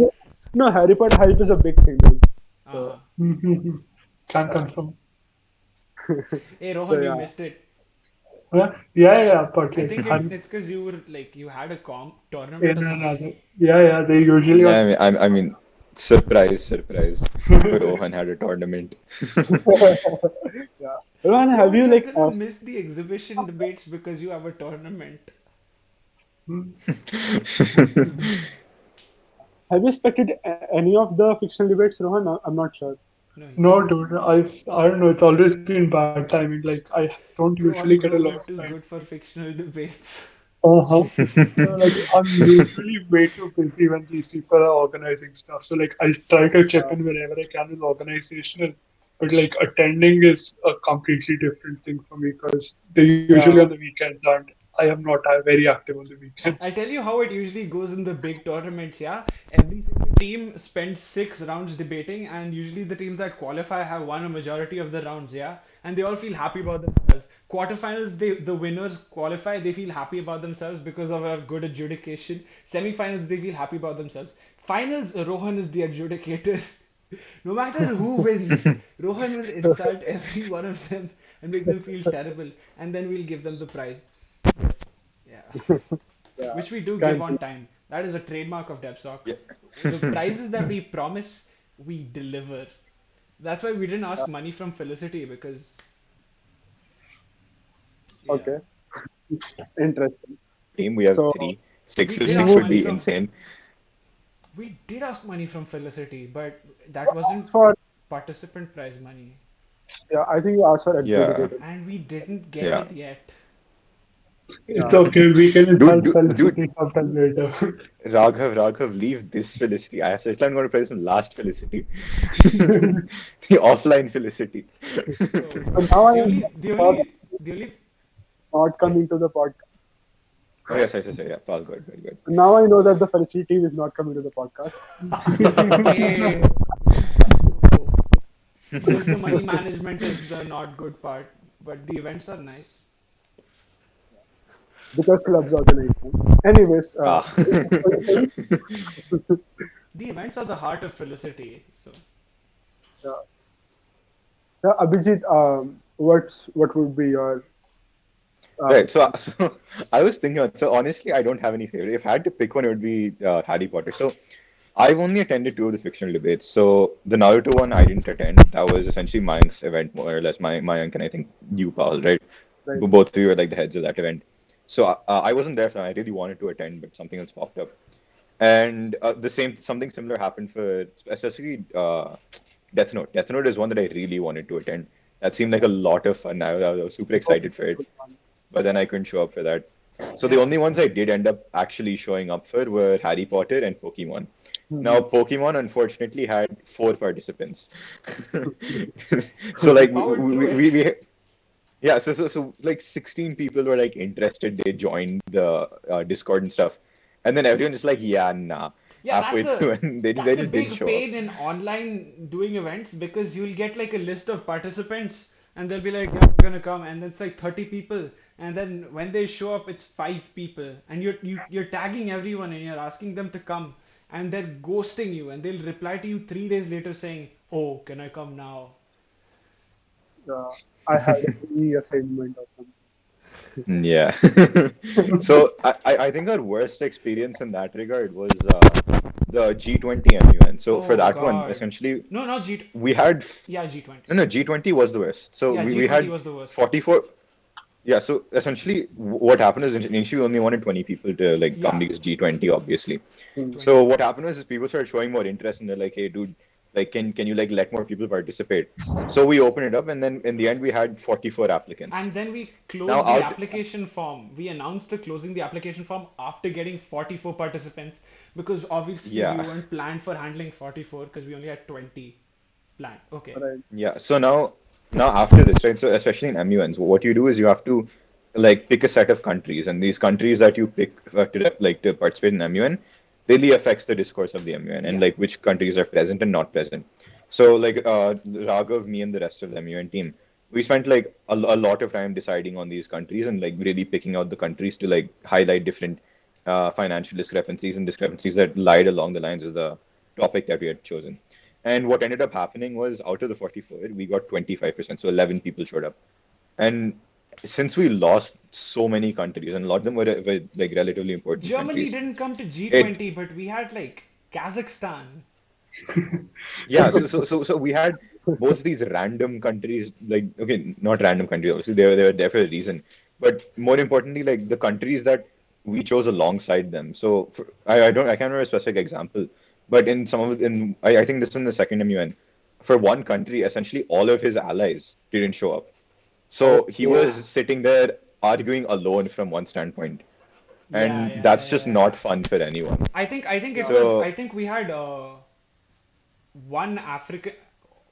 no, Harry Potter hype is a big thing, dude. So, Uh-huh. Can uh, confirm. Hey so Rohan, you yeah. missed it. Yeah, but I like think Harry it's because you were like you had a comp tournament or in something. another. Yeah, they usually Yeah, are. I mean, Surprise, surprise. Rohan had a tournament. Yeah. Rohan, have Rohan, you you're like gonna miss the exhibition debates because you have a tournament. have you expected any of the fictional debates, Rohan? I'm not sure. No, No, dude, I don't know. It's always been bad timing. Like I don't usually get Rohan a lot of Grover too time. good for fictional debates. Uh-huh. Like I'm usually way too busy when these people are organizing stuff. So like I'll try to chip in wherever I can with organizational, but like attending is a completely different thing for me because they're usually on Yeah. the weekends and I am not very active on the I weekends. tell you how it usually goes in the big tournaments, yeah? Every single team spends 6 rounds debating, and usually the teams that qualify have won a majority of the rounds, yeah? And they all feel happy about themselves. Quarterfinals, the winners qualify, they feel happy about themselves because of our good adjudication. Semifinals, they feel happy about themselves. Finals, Rohan is the adjudicator. No matter who wins, Rohan will insult every one of them and make them feel terrible, and then we'll give them the prize. Yeah. Yeah. Which we do give Can't. on time. That is a trademark of DebSoc. Yeah. The prizes that we promise, we deliver. That's why we didn't ask money from Felicity because, yeah, Okay. Interesting. Team, we have So three. we Six, did we six ask would would money be from insane. we did ask money from Felicity, but that wasn't for participant prize money, yeah, I think you asked for Yeah, adjudicated. and we didn't get yeah. it yet. It's Yeah. okay. We can Dude, insult dude, Felicity sometime later. Raghav, leave this Felicity. I'm going to play some last Felicity. The offline Felicity. Oh So God, now I the know only, the that only, the only, not yeah. coming to the podcast. Oh, yes, yes, yes, yeah. Paul, good, good, good. Now I know that the Felicity team is not coming to the podcast. Hey, bro. Just the money management is the not good part, but the events are nice. Because clubs organize them. Anyways, Ah. The events are the heart of Felicity. So yeah. Yeah, Abhijeet, what would be your Right. pick? So I was thinking, so honestly, I don't have any favorite. If I had to pick one, it would be Harry Potter. So I've only attended two of the fictional debates. So the Naruto one, I didn't attend. That was essentially Mayank's event, more or less. Mayank and I think you, Paul, right? Right. Both of you are like the heads of that event. So I wasn't there, so I really wanted to attend, but something else popped up. And something similar happened for especially Death Note. Death Note is one that I really wanted to attend. That seemed like a lot of fun. I was super It was excited for a it, good one. but then I couldn't show up for that. So the yeah, only ones I did end up actually showing up for were Harry Potter and Pokemon. Now, Mhm. Pokemon unfortunately had four participants. So we like powered through it. yeah, so like 16 people were like interested. They joined the Discord and stuff, and then everyone just like, yeah, nah, Yeah, halfway that's a through, and they that's a just didn't big show up. pain in online doing events because you'll get like a list of participants and they'll be like, yeah, we're gonna come, and it's like 30 people, and then when they show up, it's 5 people, and you're tagging everyone and you're asking them to come, and they're ghosting you, and they'll reply to you 3 days later saying, oh, can I come now? I had a reassignment or Yeah. So I think our worst experience in that regard was the G20 MUN. So for Oh that one, God. essentially, No, not G. we had Yeah, G20. no, G20 was the worst. So Yeah, we G20 had was the worst. 44. Yeah, so essentially, what happened is initially we only wanted 20 people to like come Yeah, because G20, obviously. something. 20. So what happened was is people started showing more interest and they're like, hey, dude, like, can you like let more people participate? So we opened it up, and then in the end we had 44 applicants. And then we Now closed the out, application form. We announced the closing the application form after getting 44 participants because obviously we yeah, weren't planned for handling 44 because we only had 20 planned. Okay. Right. yeah. So now after this, right? So especially in MUNs, what you do is you have to like pick a set of countries, and these countries that you pick to participate in MUN really affects the discourse of the MUN and Yeah. like which countries are present and not present. So like Raghav, me, and the rest of the MUN team, we spent like a lot of time deciding on these countries and like really picking out the countries to like highlight different financial discrepancies and discrepancies that lied along the lines of the topic that we had chosen. And what ended up happening was out of the 44, we got 25%, so 11 people showed up. And since we lost so many countries, and a lot of them were like relatively important Germany countries, didn't come to it G20, but we had like Kazakhstan. Yeah, so we had both these random countries, like okay, not random countries, obviously they were there for a reason, but more importantly, like the countries that we chose alongside them. So I can't remember a specific example, but in some of in I think this is in the second MUN, for one country, essentially all of his allies didn't show up. Oh, So he Yeah. was sitting there arguing alone from one standpoint, Yeah, and yeah, that's yeah, just yeah. not fun for anyone. I think it yeah. was So I think we had one African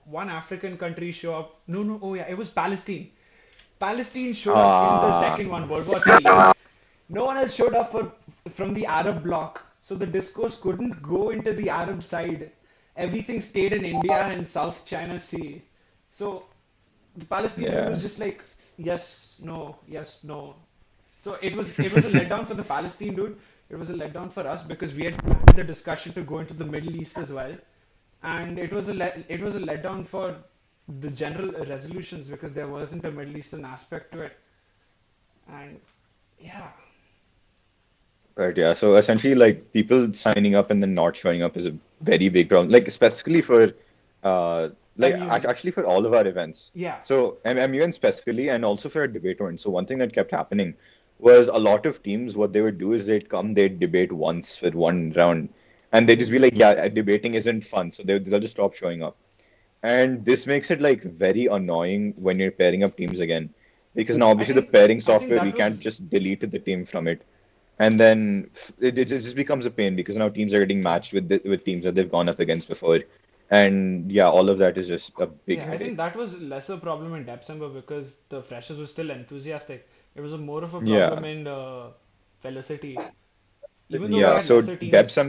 one African country show up. No, no, oh yeah, it was Palestine. Palestine showed up in the ah second one, World War Three. No one else showed up from the Arab bloc, so the discourse couldn't go into the Arab side. Everything stayed in India and South China Sea. So the Palestine dude was yeah. just like, yes, no, yes, no. So it was a letdown for the Palestine dude. It was a letdown for us because we had planned the discussion to go into the Middle East as well, and it was a letdown for the general resolutions because there wasn't a Middle Eastern aspect to it, and yeah, But yeah, so essentially, like people signing up and then not showing up is a very big problem. Like specifically for, MUNs, actually for all of our events. yeah, So MUN specifically, and also for a debate one. So one thing that kept happening was a lot of teams. What they would do is they'd come, they'd debate once for one round, and they'd just be like, "Yeah, debating isn't fun," so they'll just stop showing up. And this makes it like very annoying when you're pairing up teams again, because now I obviously the think pairing I think software that you can't was just delete the team from it, and then it just becomes a pain because now teams are getting matched with teams that they've gone up against before, and yeah, all of that is just a big yeah, I think headache. that was lesser problem in December because the freshers were still enthusiastic. It was a more of a problem Yeah, in Felicity, even though we yeah. had So lesser teams.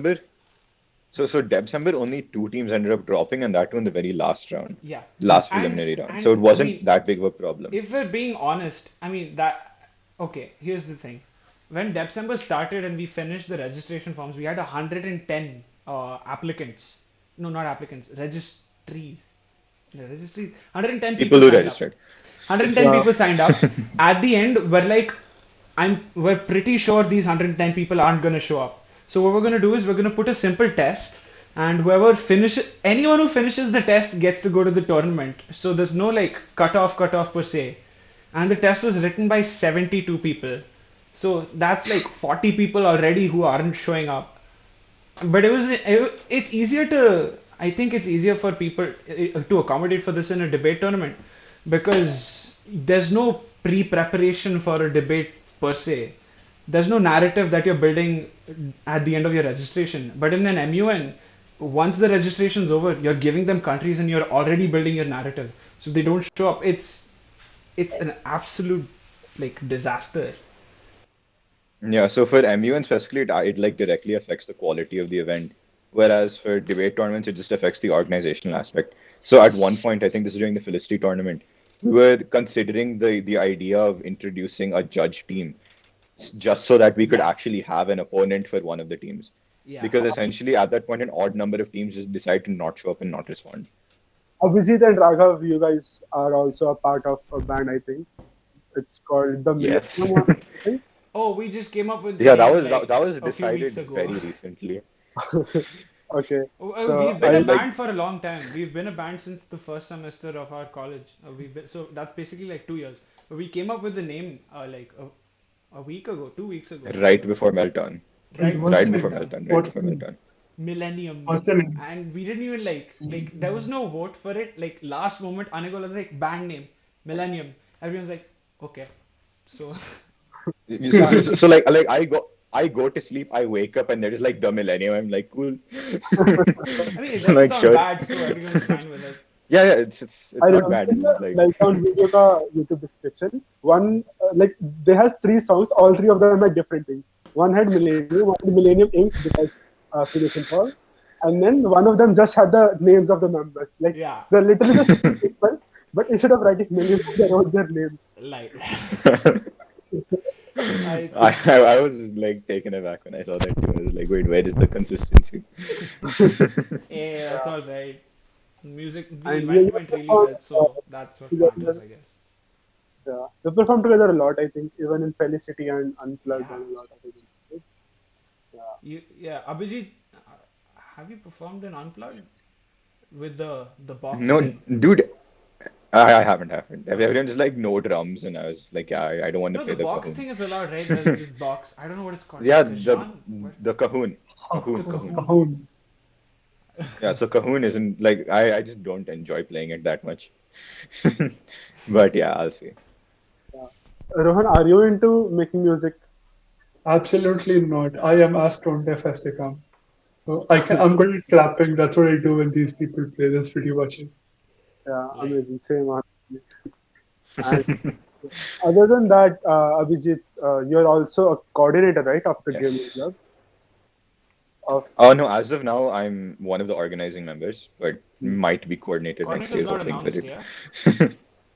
December only two teams ended up dropping, and that too in the very last round, Yeah, last and preliminary round. So it and I wasn't mean, that big of a problem. if we're being honest, I mean that okay, here's the thing. When December started and we finished the registration forms, we had 110 applicants. No, not applicants, registries. The registries. 110 People people who signed up. registered. 110 Yeah. people signed up. At the end, we're pretty sure these 110 people aren't going to show up. So what we're going to do is we're going to put a simple test, and anyone who finishes the test gets to go to the tournament. So there's no like cutoff per se. And the test was written by 72 people. So that's like 40 people already who aren't showing up. But it's easier to I think it's easier for people to accommodate for this in a debate tournament because there's no pre-preparation for a debate per se. There's no narrative that you're building at the end of your registration. But in an MUN, once the registration's over, you're giving them countries and you're already building your narrative. So they don't show up. It's an absolute like disaster. Yeah, so for MUN specifically, it like directly affects the quality of the event, whereas for debate tournaments, it just affects the organizational aspect. So at one point, I think this is during the Felicity tournament, we were considering the idea of introducing a judge team just so that we could Yeah, actually have an opponent for one of the teams. yeah. Because essentially, at that point, an odd number of teams just decide to not show up and not respond. Abhijeet and Raghav, you guys are also a part of a band, I think. It's called the Yes. Millennium or something. Oh, we just came up with the Yeah, name that like was a few weeks decided ago. very recently. Okay. So We've been I a Like band for a long time. We've been a band since the first semester of our college. So that's basically like 2 years. But we came up with the name like a week ago, 2 weeks ago, right before Meltdown. And right what's before the Right name? before meltdown. Meltdown. Right What's before the name? Meltdown. Millennium, What's the name? and we didn't even like there was no vote for it. Like last moment, Anigol was like band name, Millennium. Everyone's like, okay, so So like I go to sleep, I wake up and there is like the millennium. I'm like cool. I mean it I'm doesn't like sound sure. bad, so everyone's fine with it. Yeah, I it's not remember bad. in the Like Meltdown video ka YouTube description, one like they has three songs, all three of them had different things. One had Millennium, one had Millennium Inc. because Phineas and Paul, and then one of them just had the names of the members. Like Yeah, they're literally the same people, but instead of writing Millennium, they wrote their names. like I I I was like taken aback when I saw that too. I was like, wait, where is the consistency? yeah, that's Yeah. all right. Music, the And yeah, event you went really performed well, so that's what matters, together. I guess. Yeah, they performed together a lot. I think even in Felicity and Unplugged Yeah, and a lot of events. Yeah. yeah, Abhijit, have you performed in Unplugged? with the box No, thing. dude, I haven't. Everyone just like no drums, and I was like, yeah, I don't want to No, the play the box cajon. thing is allowed, right? There's this box. I don't know what it's called. Yeah, Kajan? What? the cajon, Oh, The cajon. Cahoon. Cajon. Yeah, so cajon isn't like I just don't enjoy playing it that much. But yeah, I'll see. Yeah. Rohan, are you into making music? Absolutely not. I am as tone deaf as they come. So I'm good at clapping. That's what I do when these people play. That's pretty much it. Yeah, Like, amazing. Same. And other than that, Abhijit, you're also a coordinator, right, of the gaming Yes. club? Of Oh no, as of now, I'm one of the organizing members, but Hmm, might be coordinator next coordinator's year, not hoping for announced, it. yeah?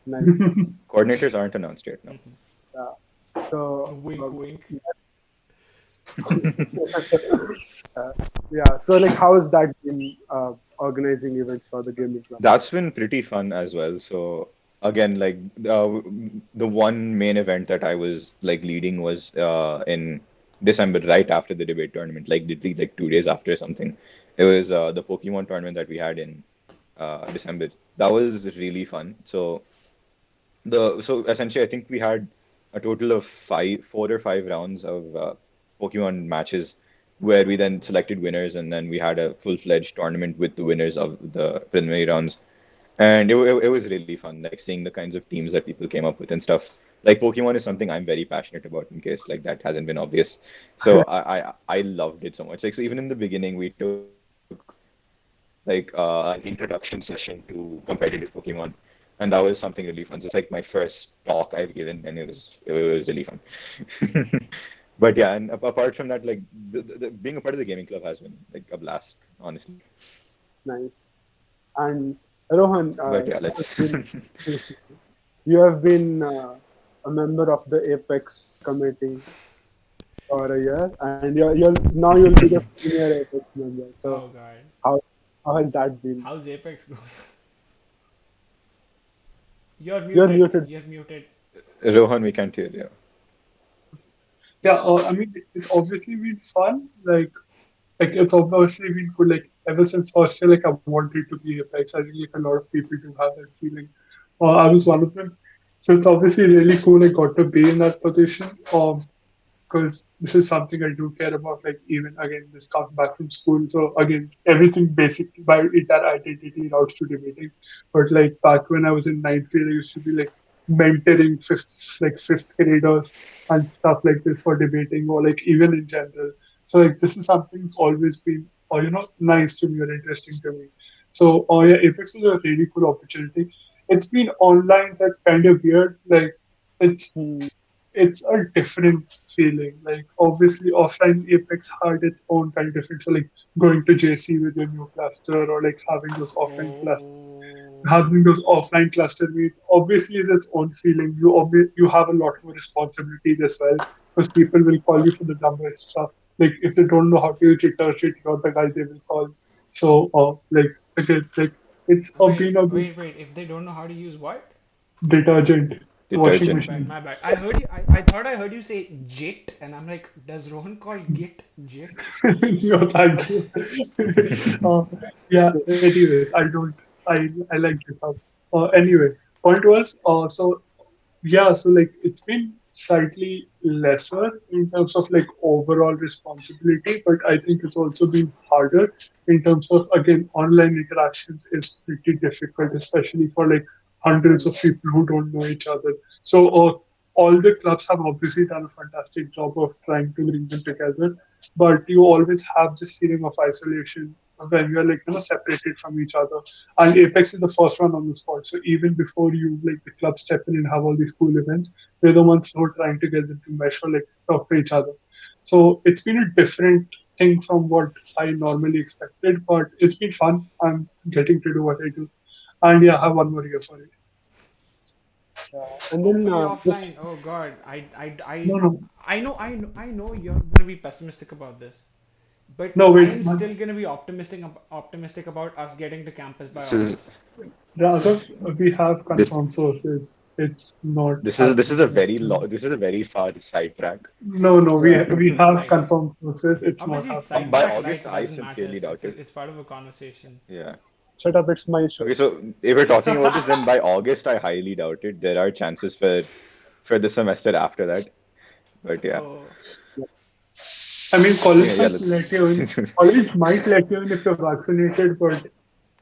nice. Coordinators aren't announced yet, no. Hmm. Yeah. So, Wink, wink. uh, yeah. So, like, how has that been organizing events for the gaming club? That's been pretty fun as well. So again, like the one main event that I was like leading was in December, right after the debate tournament, like literally like 2 days after or something. It was the Pokemon tournament that we had in December. That was really fun. So essentially, I think we had a total of 4 or 5 rounds of Pokemon matches where we then selected winners, and then we had a full-fledged tournament with the winners of the preliminary rounds. And it was really fun, like seeing the kinds of teams that people came up with and stuff. Like Pokemon is something I'm very passionate about, in case like that hasn't been obvious. So I loved it so much. Like so, even in the beginning, we took like an introduction session to competitive Pokemon, and that was something really fun. So it's like my first talk I've given, and it was really fun. But yeah, and apart from that, like being a part of the gaming club has been like a blast, honestly. Nice. And Rohan, But yeah, let's. you have been a member of the Apex committee for a year, and you'll be the senior Apex member. So, Oh god. how how has that been? How's Apex going? You're You're muted. muted. You're muted. Rohan, we can't hear you. Yeah, I mean, it's obviously been fun. Like it's obviously been cool. Like ever since first year, like I wanted to be Apex. I think like a lot of people do have that feeling. I was one of them. So it's obviously really cool. I got to be in that position. Because this is something I do care about. Like even again, this comes back from school. So again, everything basically by entire identity routes to debating. But like back when I was in ninth grade, I used to be like mentoring fifth graders and stuff like this for debating or like even in general. So like this is something that's always been or nice to me or interesting to me. So yeah, Apex is a really cool opportunity. It's been online, that's kind of weird. Like it's Hmm. it's a different feeling. Like obviously offline Apex had its own kind of different. So like going to JC with your new cluster or like Oh. having those offline cluster meets obviously is its own feeling. You have a lot more responsibilities as well because people will call you for the dumbest stuff. Like if they don't know how to use detergent, you're the guy they will call. So like again, like it's Wait, been a bit wait, wait. If they don't know how to use what? detergent washing My Detergent. bad, my machines. bad. I heard you. I thought I heard you say JIT, and I'm like, does Rohan call Git JIT? No, thank you. uh, yeah. Anyways, I don't. I like GitHub. Anyway, point was so yeah. So like it's been slightly lesser in terms of like overall responsibility, but I think it's also been harder in terms of again online interactions is pretty difficult, especially for like hundreds of people who don't know each other. So all the clubs have obviously done a fantastic job of trying to bring them together, but you always have this feeling of isolation when you're like separated from each other. And Apex is the first one on the spot. So even before you like the club step in and have all these cool events, we're the ones who are trying to get them to mesh or like talk to each other. So it's been a different thing from what I normally expected, but it's been fun. I'm getting to do what I do. And yeah, I have one more year for it. And then Hopefully just offline. Oh God, No, no, I know you're gonna be pessimistic about this, but no, wait. I'm still gonna be optimistic about us getting to campus by This is August. Rather, we have this confirmed sources. It's not this is a happening very next month. this is a very far sidetrack. No, no, yeah, we have Like, confirmed sources. It's not obviously, happening By next sidetrack month. August, like I doesn't sincerely matter. doubt it. It's part of a conversation. Yeah. Shut up, it's my show. Okay, so if we're talking about this, then by August, I highly doubt it. There are chances for the semester after that. But yeah, Oh, I mean, I college think yeah, might let you in. College might let you in if you're vaccinated, but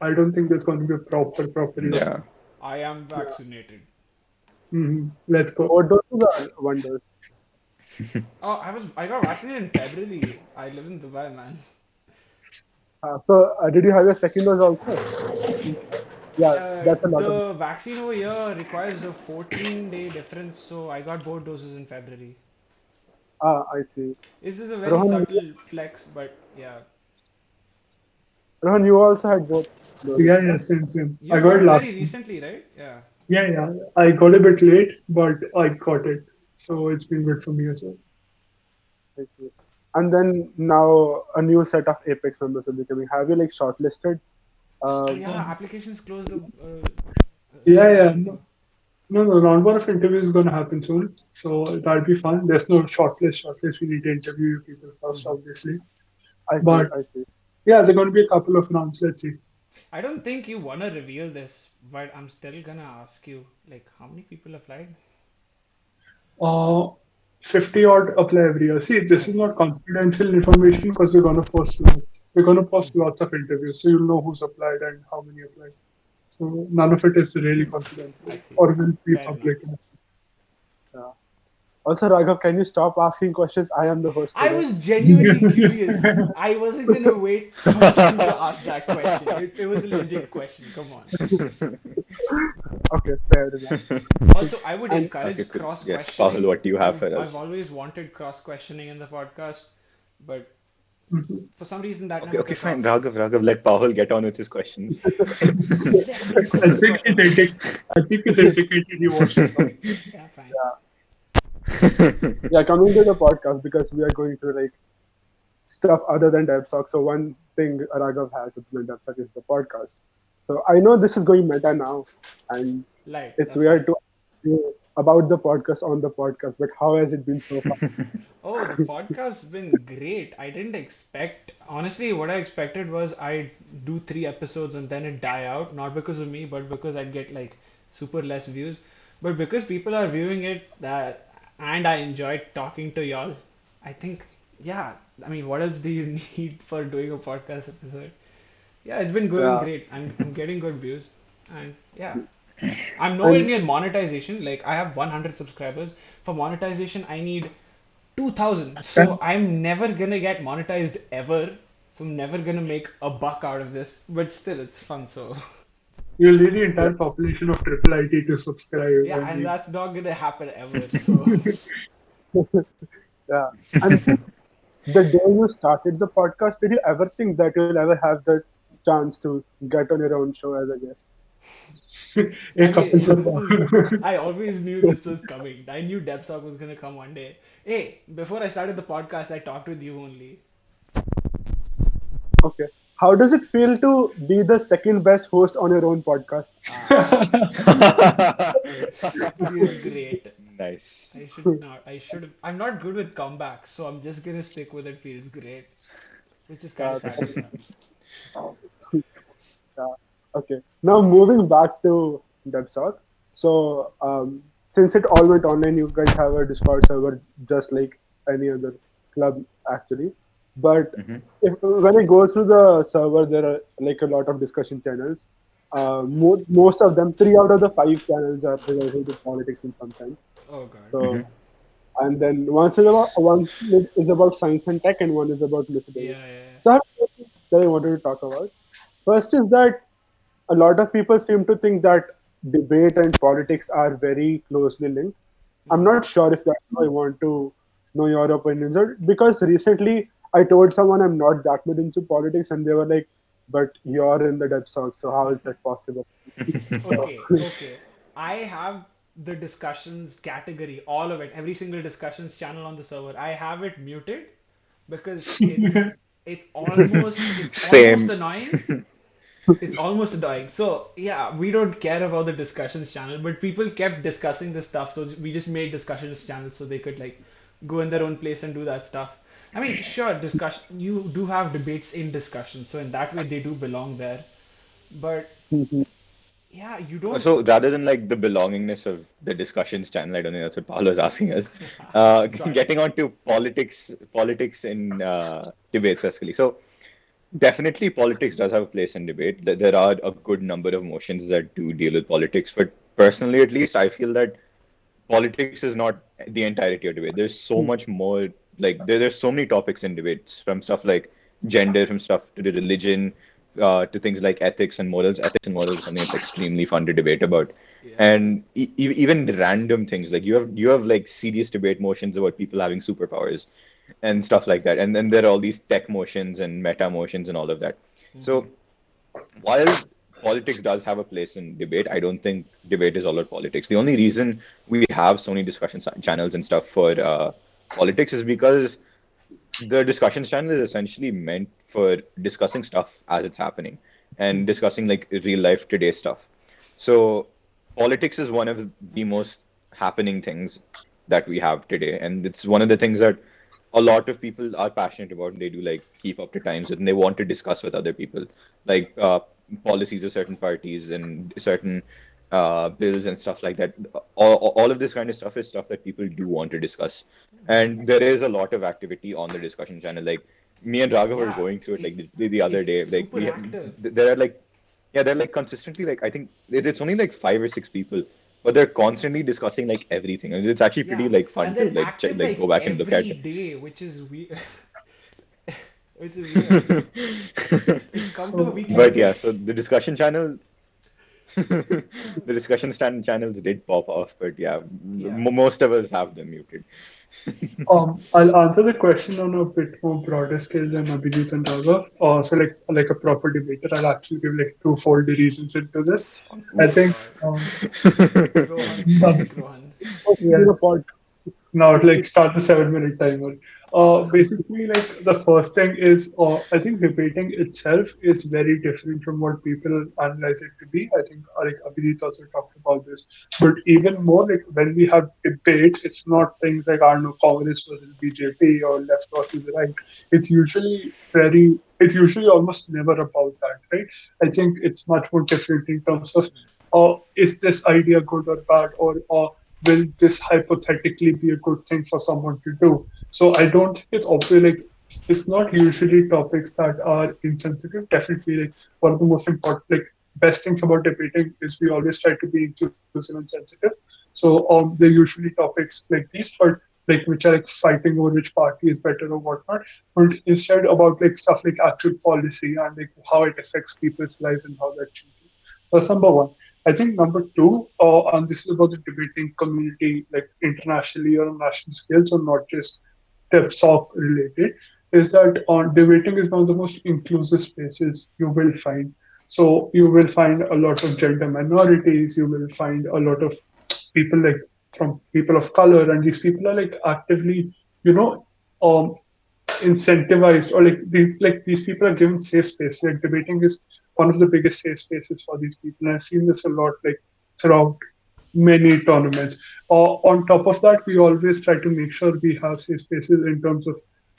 I don't think there's going to be a proper year. yeah. I am Yeah. vaccinated. Let's go. Both doses are one dose. Oh, I got vaccinated in February. I live in Dubai, man. So, did you have your second dose also? Yeah, that's a lot of. The vaccine over here requires a 14-day difference, so I got both doses in February. I see. This is a very Rohan, subtle flex, but yeah. Rohan, you also had both doses, Yeah, right? yeah, same. I You got got it it last very month. recently, right? Yeah. Yeah. I got a bit late, but I got it. So it's been good for me as well. I see. And then now a new set of Apex members will be coming. Have you like shortlisted? Oh Uh, yeah, applications closed Yeah, like a yeah. week ago. No. Round one of interviews is going to happen soon. So that'll be fun. There's no shortlist. Shortlist, we need to interview you people first, Mhm. obviously. I see. But I see. yeah, there are going to be a couple of rounds. Let's see. I don't think you wanna reveal this, but I'm still gonna ask you, like, how many people applied? Uh, 50 odd apply every year. See, this I is see. not confidential information because we're going to post lots. We're going to post Mhm. lots of interviews, so you'll know who's applied and how many applied. So none of it is really confidential I see. or will be Fair enough. public. Yeah. Also, Raghav, can you stop asking questions? I am the host I today. was genuinely curious. I wasn't gonna wait for you to ask that question. It was a legit question. Come on. Okay, fair enough. Also, I would And Okay, encourage cool. cross Yes, Pahul, questioning. what do you have for I've us? always wanted cross questioning in the podcast, but Mhm. for some reason that Okay, never okay, took fine. off. Raghav, let Pahul get on with his questions. Let me I cook. think he's I think he's indicated he wants to talk. Yeah, fine. yeah, yeah, coming to the podcast because we are going to like stuff other than DebSoc. So one thing Raghav has other than DebSoc is the podcast. So I know this is going meta now, and Light. it's That's weird fine. to ask you about the podcast on the podcast. But how has it been so far? Oh, the podcast's been great. I didn't expect, honestly, what I expected was I'd do 3 episodes and then it die out, not because of me, but because I'd get like super less views. But because people are viewing it that and I enjoyed talking to y'all, I think, yeah, I mean, what else do you need for doing a podcast episode? Yeah, it's been going Yeah, great. I'm getting good views. And yeah, I'm nowhere and near monetization. Like I have 100 subscribers. For monetization, I need 2000. So Can I'm never gonna get monetized ever. So I'm never gonna make a buck out of this. But still, it's fun. So you'll need the yeah, entire population of Triple IT to subscribe. yeah, I and mean, that's not gonna happen ever. So yeah. And the day you started the podcast, did you ever think that you'll ever have the chance to get on your own show as a guest? a I couple mean, this is. I always knew this was coming. I knew DebSoc was gonna come one day. Hey, before I started the podcast, I talked with you only. Okay. How does it feel to be the second best host on your own podcast? Ah, feels great. Nice. I should not. I should have. I'm not good with comebacks, so I'm just gonna stick with it. Feels great, which is kind of sad, but yeah. Yeah. Okay. Now moving back to DebSoc. So since it all went online, you guys have a Discord server just like any other club actually. But Hmm. if when I go through the server, there are like a lot of discussion channels. Most of them, three out of the five channels are related to politics in some sense. Oh god. So Hmm. and then one is about science and tech, and one is about methodology. Yeah, yeah, So I have two things that I wanted to talk about. First is that a lot of people seem to think that debate and politics are very closely linked. yeah. I'm not sure if that's how I want to know your opinions. Because recently I told someone I'm not that much into politics, and they were like, "But you're in the DebSoc, so how is that possible?" So, Okay, okay. I have the discussions category, all of it, every single discussions channel on the server. I have it muted because it's almost Same. annoying. It's almost annoying. So yeah, we don't care about the discussions channel, but people kept discussing this stuff, so we just made discussions channels so they could like go in their own place and do that stuff. I mean, sure, discussion. You do have debates in discussion, so in that way they do belong there. But Mhm. yeah, you don't. So rather than like the belongingness of the discussions channel, I don't think that's what Paolo is asking us. Sorry. Getting on to politics in debates basically. So definitely politics does have a place in debate. There are a good number of motions that do deal with politics, but personally, at least, I feel that politics is not the entirety of debate. There's so much more, like there's so many topics in debates, from stuff like gender, from stuff to the religion, to things like ethics and morals. Ethics and morals is something that's extremely fun to debate about, Yeah. and even random things like you have like serious debate motions about people having superpowers and stuff like that, and then there are all these tech motions and meta motions and all of that. Mm-hmm. So while politics does have a place in debate, I don't think debate is all about politics. The only reason we have so many discussion channels and stuff for politics is because the discussions channel is essentially meant for discussing stuff as it's happening and Mm-hmm. discussing like real life today stuff. So politics is one of the most happening things that we have today, and it's one of the things that a lot of people are passionate about and they do like keep up to times with and they want to discuss with other people, like policies of certain parties and certain bills and stuff like that. All of this kind of stuff is stuff that people do want to discuss, and there is a lot of activity on the discussion channel. Like me and Raghav were Yeah, going through it like it's the other it's day. Like super active. there are like, yeah, they're like consistently like, I think it's only like 5 or 6 people, but they're constantly discussing like everything, and it's actually pretty Yeah, like fun and to they're like check, active like go like back and look at every it. day, which is weird. Which is weird. Like come to a So, weekly But yeah, debate. so the discussion channel, the discussion channels did pop off, but yeah, Yeah, most of us have them muted. I'll answer the question on a bit more broader scale than Abhijeet and Raghav. So like a proper debater, I'll actually give like twofold reasons into this. I oh think Oof. God, um, Rohan, classic Rohan. Do the yes. pod. Now, like start the 7 minute timer. Basically, like the first thing is, I think debating itself is very different from what people analyze it to be. I think like Abhijeet also talked about this, but even more like when we have debates, it's not things like I don't know Congress versus BJP or left versus right. It's usually almost never about that, right? I think it's much more different in terms of, is this idea good or bad, or will this hypothetically be a good thing for someone to do? So I don't think it's obvious. Like it's not usually topics that are insensitive. Definitely, like one of the most important, like best things about debating is we always try to be inclusive and sensitive. So they're usually topics like these, but like which are like fighting over which party is better or whatnot, but instead about like stuff like actual policy and like how it affects people's lives and how that changes. That's number one. I think number two, and this is about the debating community, like internationally or on national scale, so not just DebSoc related, is that debating is one of the most inclusive spaces you will find. So you will find a lot of gender minorities, you will find a lot of people like from people of color, and these people are like actively, you know, um, incentivized, or like these people are given safe space. Like debating is one of the biggest safe spaces for these people, and I've seen this a lot like throughout many tournaments. On top of that, we always try to make sure we have safe spaces in terms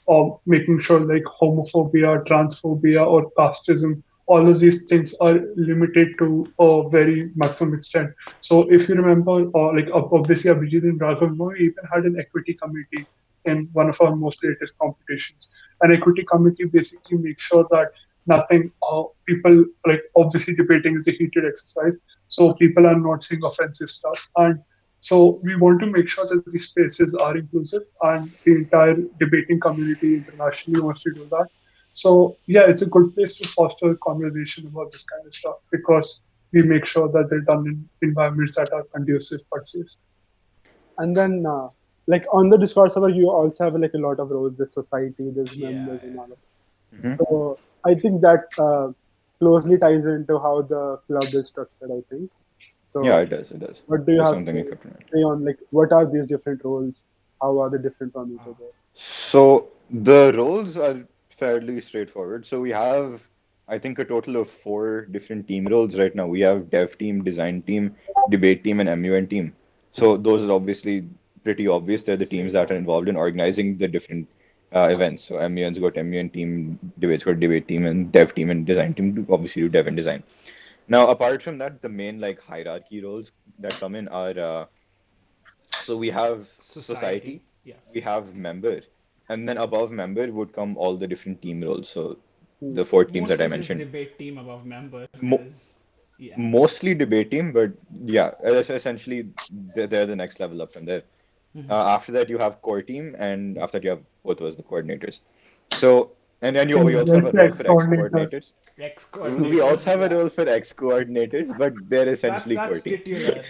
of making sure like homophobia, transphobia, or casteism, all of these things are limited to a very maximum extent. So if you remember, like obviously Abhijit and Raghav, we even had an equity committee in one of our most latest competitions. An equity committee basically makes sure that nothing, people like obviously debating is a heated exercise, so people are not saying offensive stuff. And so we want to make sure that these spaces are inclusive, and the entire debating community internationally wants to do that. So yeah, it's a good place to foster a conversation about this kind of stuff because we make sure that they're done in environments that are conducive but safe. And then, like on the Discord server, you also have like a lot of roles. There's society, there's Yeah, members, and all of Mhm. that. So I think that closely ties into how the club is structured. I think. Yeah, So it does. It does. what do you There's have something you to kept in mind. say on like what are these different roles? How are they different from each other? So the roles are fairly straightforward. So we have, I think, a total of four different team roles right now. We have dev team, design team, debate team, and MUN team. So those are obviously pretty obvious. They're the teams that are straightforward. involved in organizing the different events. So MUN's got MUN team, debate's got debate team, and dev team and design team do obviously do dev and design. Now, apart from that, the main like hierarchy roles that come in are so we have Society. society, Yeah. we have member, and then above member would come all the different team roles. So Hmm. the four teams that Mostly I it's just mentioned. debate team above member Mo because yeah. Mostly debate team, but yeah, essentially they're the next level up from there. After that, you have core team, and after that, you have both of us, the coordinators. So, and then we also have a Yes, role for ex ex-coordinator. coordinators. Ex We also coordinators, have a yeah. role for ex coordinators, but they're That's essentially core that's team. titular.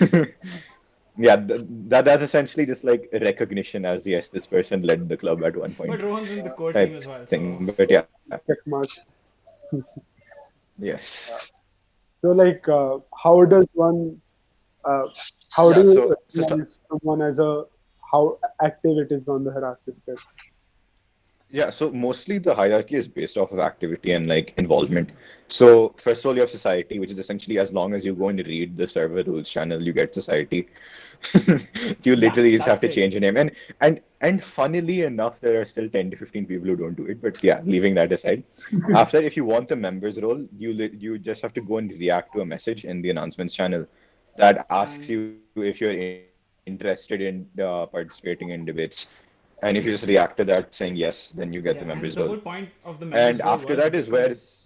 Yeah, that's essentially just like recognition as yes, this person led the club at one But point Rohan's in the core team type as well, thing. But so yeah, Check mark. yes. So, like, how does one, uh, how Yeah, do so you so recognize someone as a, how active it is on the hierarchy scale? yeah, so mostly the hierarchy is based off of activity and like involvement. So first of all, you have society, which is essentially as long as you go and read the server rules channel, you get society. You yeah, literally just have that's to it. change your name. And funnily enough, there are still 10 to 15 people who don't do it. But yeah, leaving that aside. After, if you want the members role, you just have to go and react to a message in the announcements channel that asks you And if you're interested in participating in debates. And if you just react to that saying yes, then you get the members role. yeah, and the whole point of the And members after role that was is where because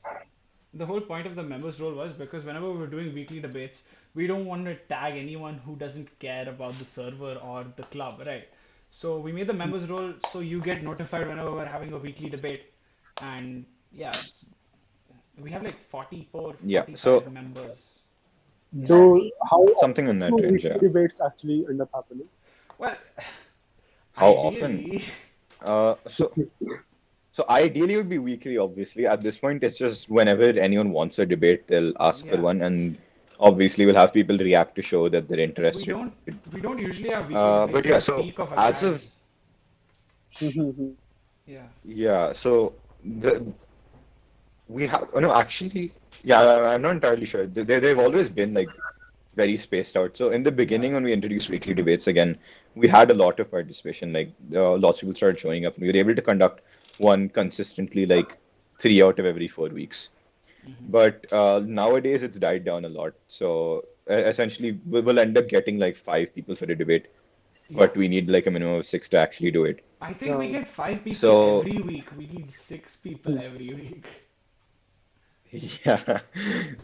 the whole point of the members role was because whenever we're doing weekly debates, we don't want to tag anyone who doesn't care about the server or the club, right? So we made the members role so you get notified whenever we're having a weekly debate. And yeah, we have like 44, yeah, 45 so members. Yeah. Do how something in often that do range, weekly yeah. debates actually end up happening? Well, How often? ideally, Uh, so So ideally, it would be weekly, obviously. At this point, it's just whenever anyone wants a debate, they'll ask for yeah. one, and obviously, we'll have people react to show that they're We interested. don't we don't usually have weekly debates But at yeah, the so peak of as of Agad's. Yeah. yeah, so we have oh, no, actually, yeah, I'm not entirely sure. They've always been like very spaced out. So in the Yeah. beginning, when we introduced weekly debates again, we had a lot of participation. Like lots of people started showing up. We were able to conduct one consistently, like 3 out of every 4 weeks. But nowadays it's died down a lot. So essentially, we'll end up getting like 5 people for a debate, Yeah. but we need like a minimum of six to actually do it. I think we Uh, get 5 people So every week. We need 6 people every week. yeah,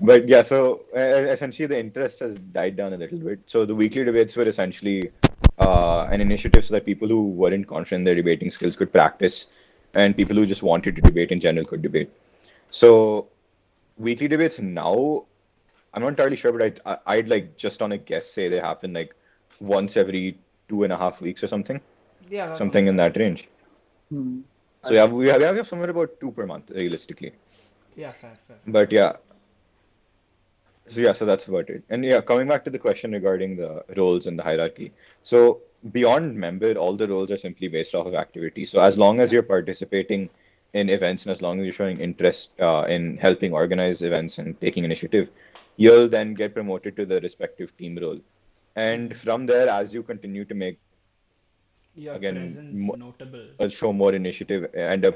but yeah, so essentially the interest has died down a little bit. So the weekly debates were essentially an initiative so that people who weren't confident in their debating skills could practice, and people who just wanted to debate in general could debate. So weekly debates now, I'm not entirely sure, but I'd like just on a guess say they happen like once every 2.5 weeks or something, Yeah, that sounds something in fair. that range. hmm. So yeah, we have somewhere about two per month realistically. Yeah, fair, fair, fair. But yeah, so yeah, so that's about it. And yeah, coming back to the question regarding the roles and the hierarchy. So beyond member, all the roles are simply based off of activity. So as long as Yeah. you're participating in events and as long as you're showing interest in helping organize events and taking initiative, you'll then get promoted to the respective team role. And from there, as you continue to make Your again presence notable. show more initiative, end up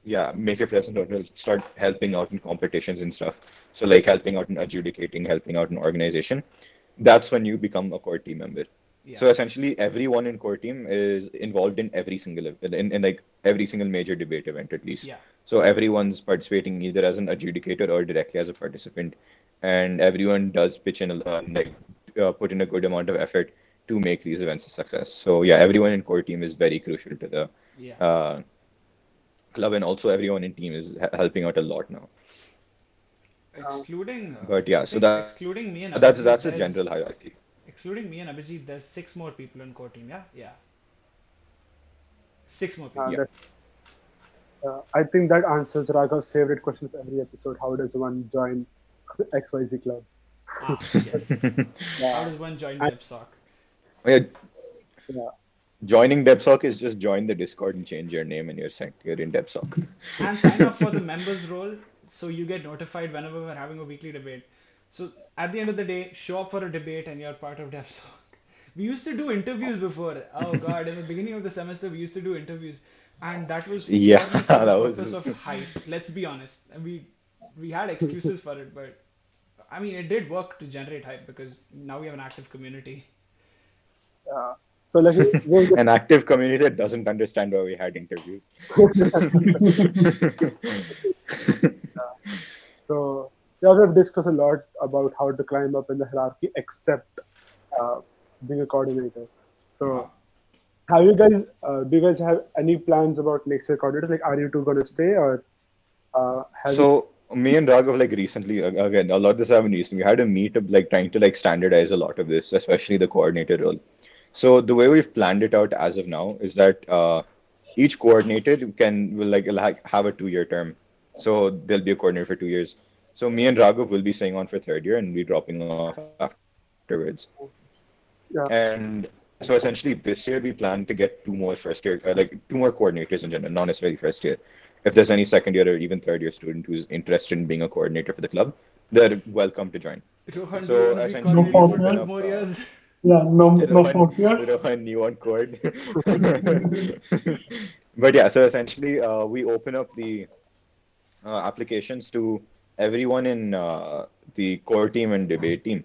yeah, make your presence or start helping out in competitions and stuff. So like helping out in adjudicating, helping out in organization. That's when you become a core team member. Yeah. So essentially, everyone in core team is involved in every single in like every single major debate event at least. Yeah. So everyone's participating either as an adjudicator or directly as a participant, and everyone does pitch in like put in a good amount of effort to make these events a success. So yeah, everyone in core team is very crucial to the Yeah. uh, club, and also everyone in team is helping out a lot now. Uh, Excluding, But I yeah, so think that's excluding me and that's a Abhijeet, general hierarchy. excluding me and Abhijeet, there's 6 more people in core team. Yeah. Yeah. 6 more Yeah. people. that I think that answers Raghav's favorite questions every episode. How does one join XYZ club? Ah, yes. How Yeah, does one join and, DebSoc? Yeah, yeah, joining DebSoc is just join the Discord and change your name and you're in DebSoc. And sign up for the members role so you get notified whenever we're having a weekly debate. So at the end of the day, show up for a debate and you're part of DevSoc. We used to do interviews before. Oh God, in the beginning of the semester, we used to do interviews, and that was Yeah, purely for the that purpose was of hype. Let's be honest. We had excuses for it, but I mean, it did work to generate hype because now we have an active community. Uh, so like we'll An active community that doesn't understand why we had interviews. so yeah, we've discussed a lot about how to climb up in the hierarchy, except uh, being a coordinator. Uh, So have you guys? Do you guys have any plans about next year coordinators? Like, are you two going to stay, or have you? So me and Raghav like recently again a lot of this happened recently. We had a meetup like trying to like standardize a lot of this, especially the coordinator role. So the way we've planned it out as of now is that each coordinator will have a 2 year term. So there'll be a coordinator for 2 years. So me and Raghav will be staying on for third year and we'll be dropping off afterwards. And Yeah, so essentially this year we plan to get two more first year, like two more coordinators in general, not necessarily first year. If there's any second year or even third year student who's interested in being a coordinator for the club, they're welcome to join. Rohan, do you So want to be essentially No we coordinator for open two fourth. up more years? Yeah, no Rohan, 4 years. Rohan, you want code? But yeah, so essentially we open up the applications to everyone in the core team and debate team.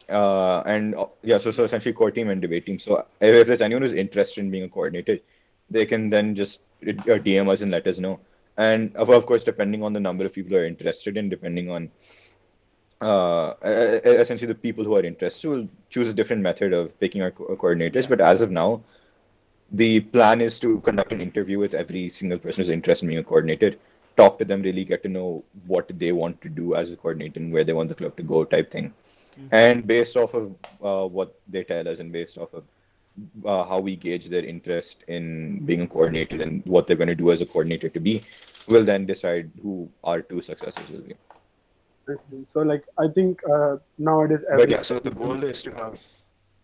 So essentially core team and debate team. So if there's anyone who's interested in being a coordinator, they can then just DM us and let us know. And of course, depending on the number of people who are interested in, depending on essentially the people who are interested will choose a different method of picking our coordinators. Yeah. But as of now, the plan is to conduct an interview with every single person who's interested in being a coordinator, talk to them, really get to know what they want to do as a coordinator and where they want the club to go, type thing. Mm-hmm. And based off of what they tell us and based off of how we gauge their interest in being a coordinator and what they're going to do as a coordinator to be, we'll then decide who our two successors will be. I see. So like I think nowadays But every yeah, so the goal is to have,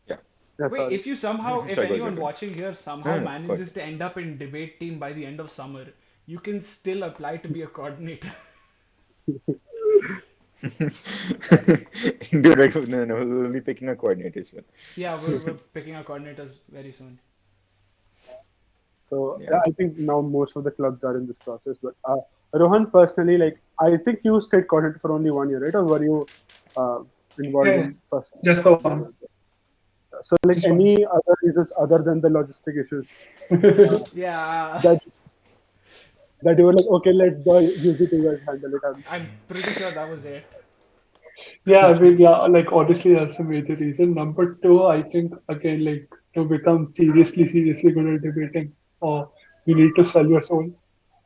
yeah, yeah, Wait, sorry. if you somehow, if sorry, go ahead, anyone go ahead. watching here No, somehow no, no, go ahead. manages to end up in debate team by the end of summer, you can still apply to be a coordinator. Dude, right, no, we'll be picking a coordinator soon. Yeah, we're picking our coordinators very soon. So Yeah. yeah, I think now most of the clubs are in this process. But Rohan, personally, like I think you stayed coordinator for only 1 year, right? Or were you uh, involved Yeah, in first? just the one. So like Just one. any other reasons other than the logistic issues Yeah, that that you were like, okay, let the UG2 guys handle it. I'm pretty sure that was it. Yeah, I mean, yeah, like honestly, that's the major reason. Number two, I think again, like to become seriously good at debating, you need to sell your soul,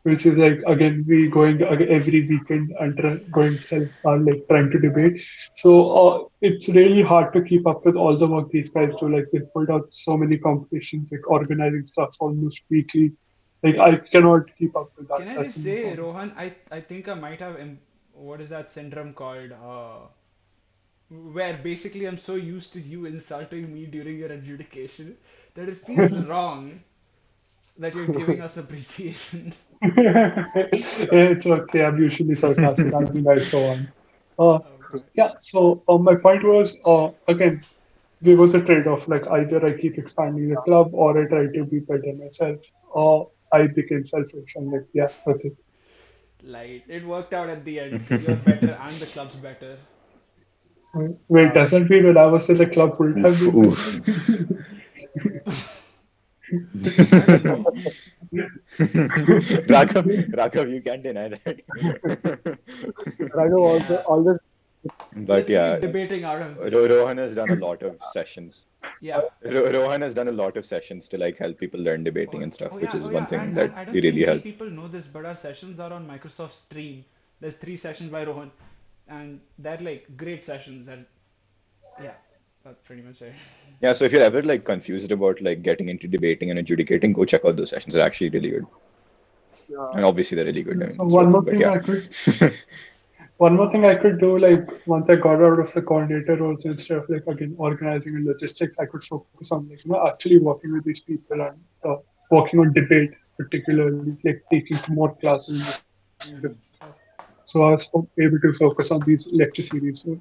which is like again we going every weekend and going self like trying to debate. So it's really hard to keep up with all the work these guys do. Like they pulled out so many competitions, like organizing stuff almost weekly. Like I cannot keep up with that. Can I That's just the main say, problem. Rohan, I think I might have what is that syndrome called? Where basically I'm so used to you insulting me during your adjudication that it feels wrong that you're giving us appreciation. It's okay. I'm usually sarcastic. I'll be nice for once. Uh, Oh God. yeah. So my point was, again, there was a trade-off. Like either I keep expanding the club or I try to be better myself, or I became selfish. And like, yeah, that's it. Light. It worked out at the end. You're better and the club's better. Wait, doesn't mean when I was in the club would have Oof, been oof. better. I don't know. Raghav, you can't deny that. Raghav also Yeah. always But Let's yeah, leave debating out of this. Rohan has done a lot of sessions. Yeah. Rohan has done a lot of sessions to like help people learn debating and stuff, which Oh is one yeah, thing and that I don't think really many helped. people know this, but our sessions are on Microsoft Stream. There's 3 sessions by Rohan, and they're like great sessions. That yeah, that's pretty much it. Yeah, so if you're ever like confused about like getting into debating and adjudicating, go check out those sessions. They're actually really good. uh, And obviously they're really good. I mean, So it's Rohan, but yeah. one more thing I could do, like once I got out of the coordinator roles and stuff, like again organizing and logistics, I could focus on like actually working with these people and working on debate, particularly like taking more classes in this. Mm-hmm. So I was able to focus on these lecture series more.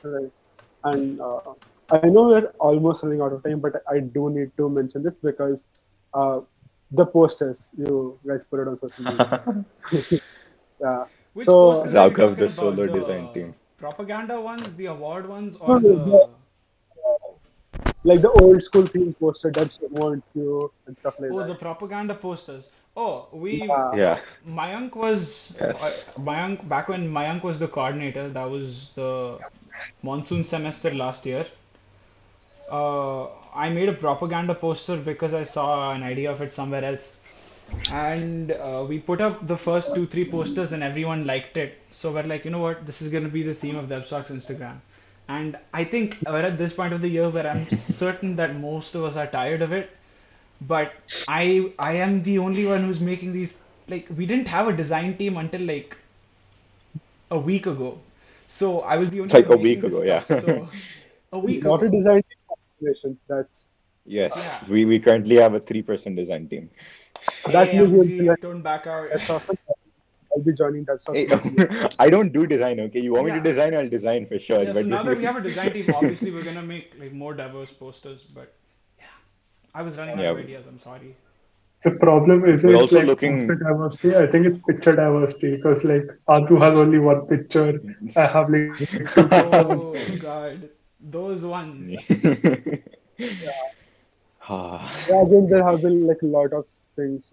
right. And I know we're almost running out of time, but I do need to mention this because uh, the posters you guys put it on social media. Yeah. Which So posters are you Raghav, talking the about? solo design The team. propaganda ones, the award ones, no, or no, the? like the old school theme poster, DebSoc want you and stuff like Oh, that. the propaganda posters. Oh, we Yeah. Yeah. Mayank was Yes. Mayank back when Mayank was the coordinator. That was the monsoon semester last year. I made a propaganda poster because I saw an idea of it somewhere else, and we put up the first two, three posters, and everyone liked it. So we're like, you know what, this is gonna be the theme of DebSoc's Instagram. And I think we're at this point of the year where I'm certain that most of us are tired of it, but I am the only one who's making these. Like, we didn't have a design team until like a week ago, so I was the only Like one a making week this ago, yeah. stuff. So a week Not a ago. design team, calculations. Yes, Yeah. we currently have a 3-person design team. That Hey, means you'll be like Abhijeeth, don't back out. DebSoc. I'll be joining DebSoc Hey, immediately. I don't do design, okay? You want me to Yeah. design, I'll design for sure. Yeah, so But now that we have a design team, obviously we're gonna make like more diverse posters, but I was running out yeah, of ideas, I'm sorry. The problem we're isn't also like poster looking. diversity. I think it's picture diversity because like Adu has only one picture. I have like two pictures. Oh God, those ones. Ah, Yeah, again, there have been like a lot of things.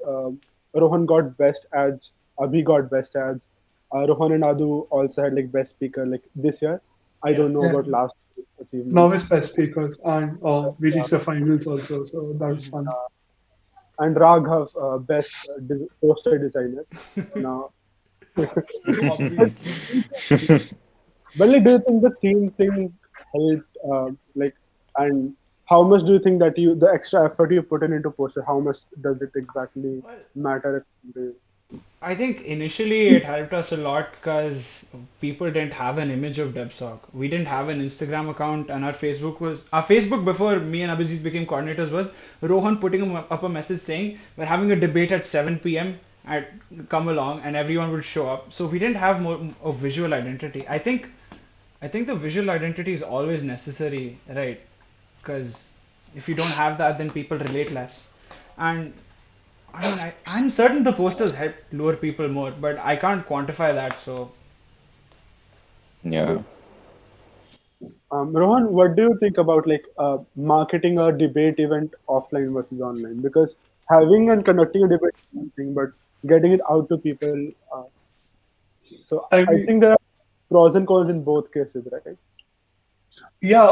Rohan got best ads. Abhi got best ads. Rohan and Adu also had like best speaker like this year. I Yeah. don't know Yeah. about last year's Now achievements. it's best speakers and we Yeah. reached the finals also, so that's Hmm. fun. And Raghav best poster designer. Now, but, Obviously. but like, do you think the theme thing helped? Like, and how much do you think that you the extra effort you put in into poster? How much does it exactly Well, matter? To I think initially it helped us a lot because people didn't have an image of DebSoc. We didn't have an Instagram account, and our Facebook before me and Abhijit became coordinators was Rohan putting up a message saying we're having a debate at 7 p.m. at come along, and everyone would show up. So we didn't have more a visual identity. I think the visual identity is always necessary, right? Because if you don't have that, then people relate less. And I mean, I'm certain the posters help lure people more, but I can't quantify that. So, yeah. Rohan, what do you think about like marketing a debate event offline versus online? Because having and conducting a debate is one thing, but getting it out to people. So I I mean, think there are pros and cons in both cases, right? yeah,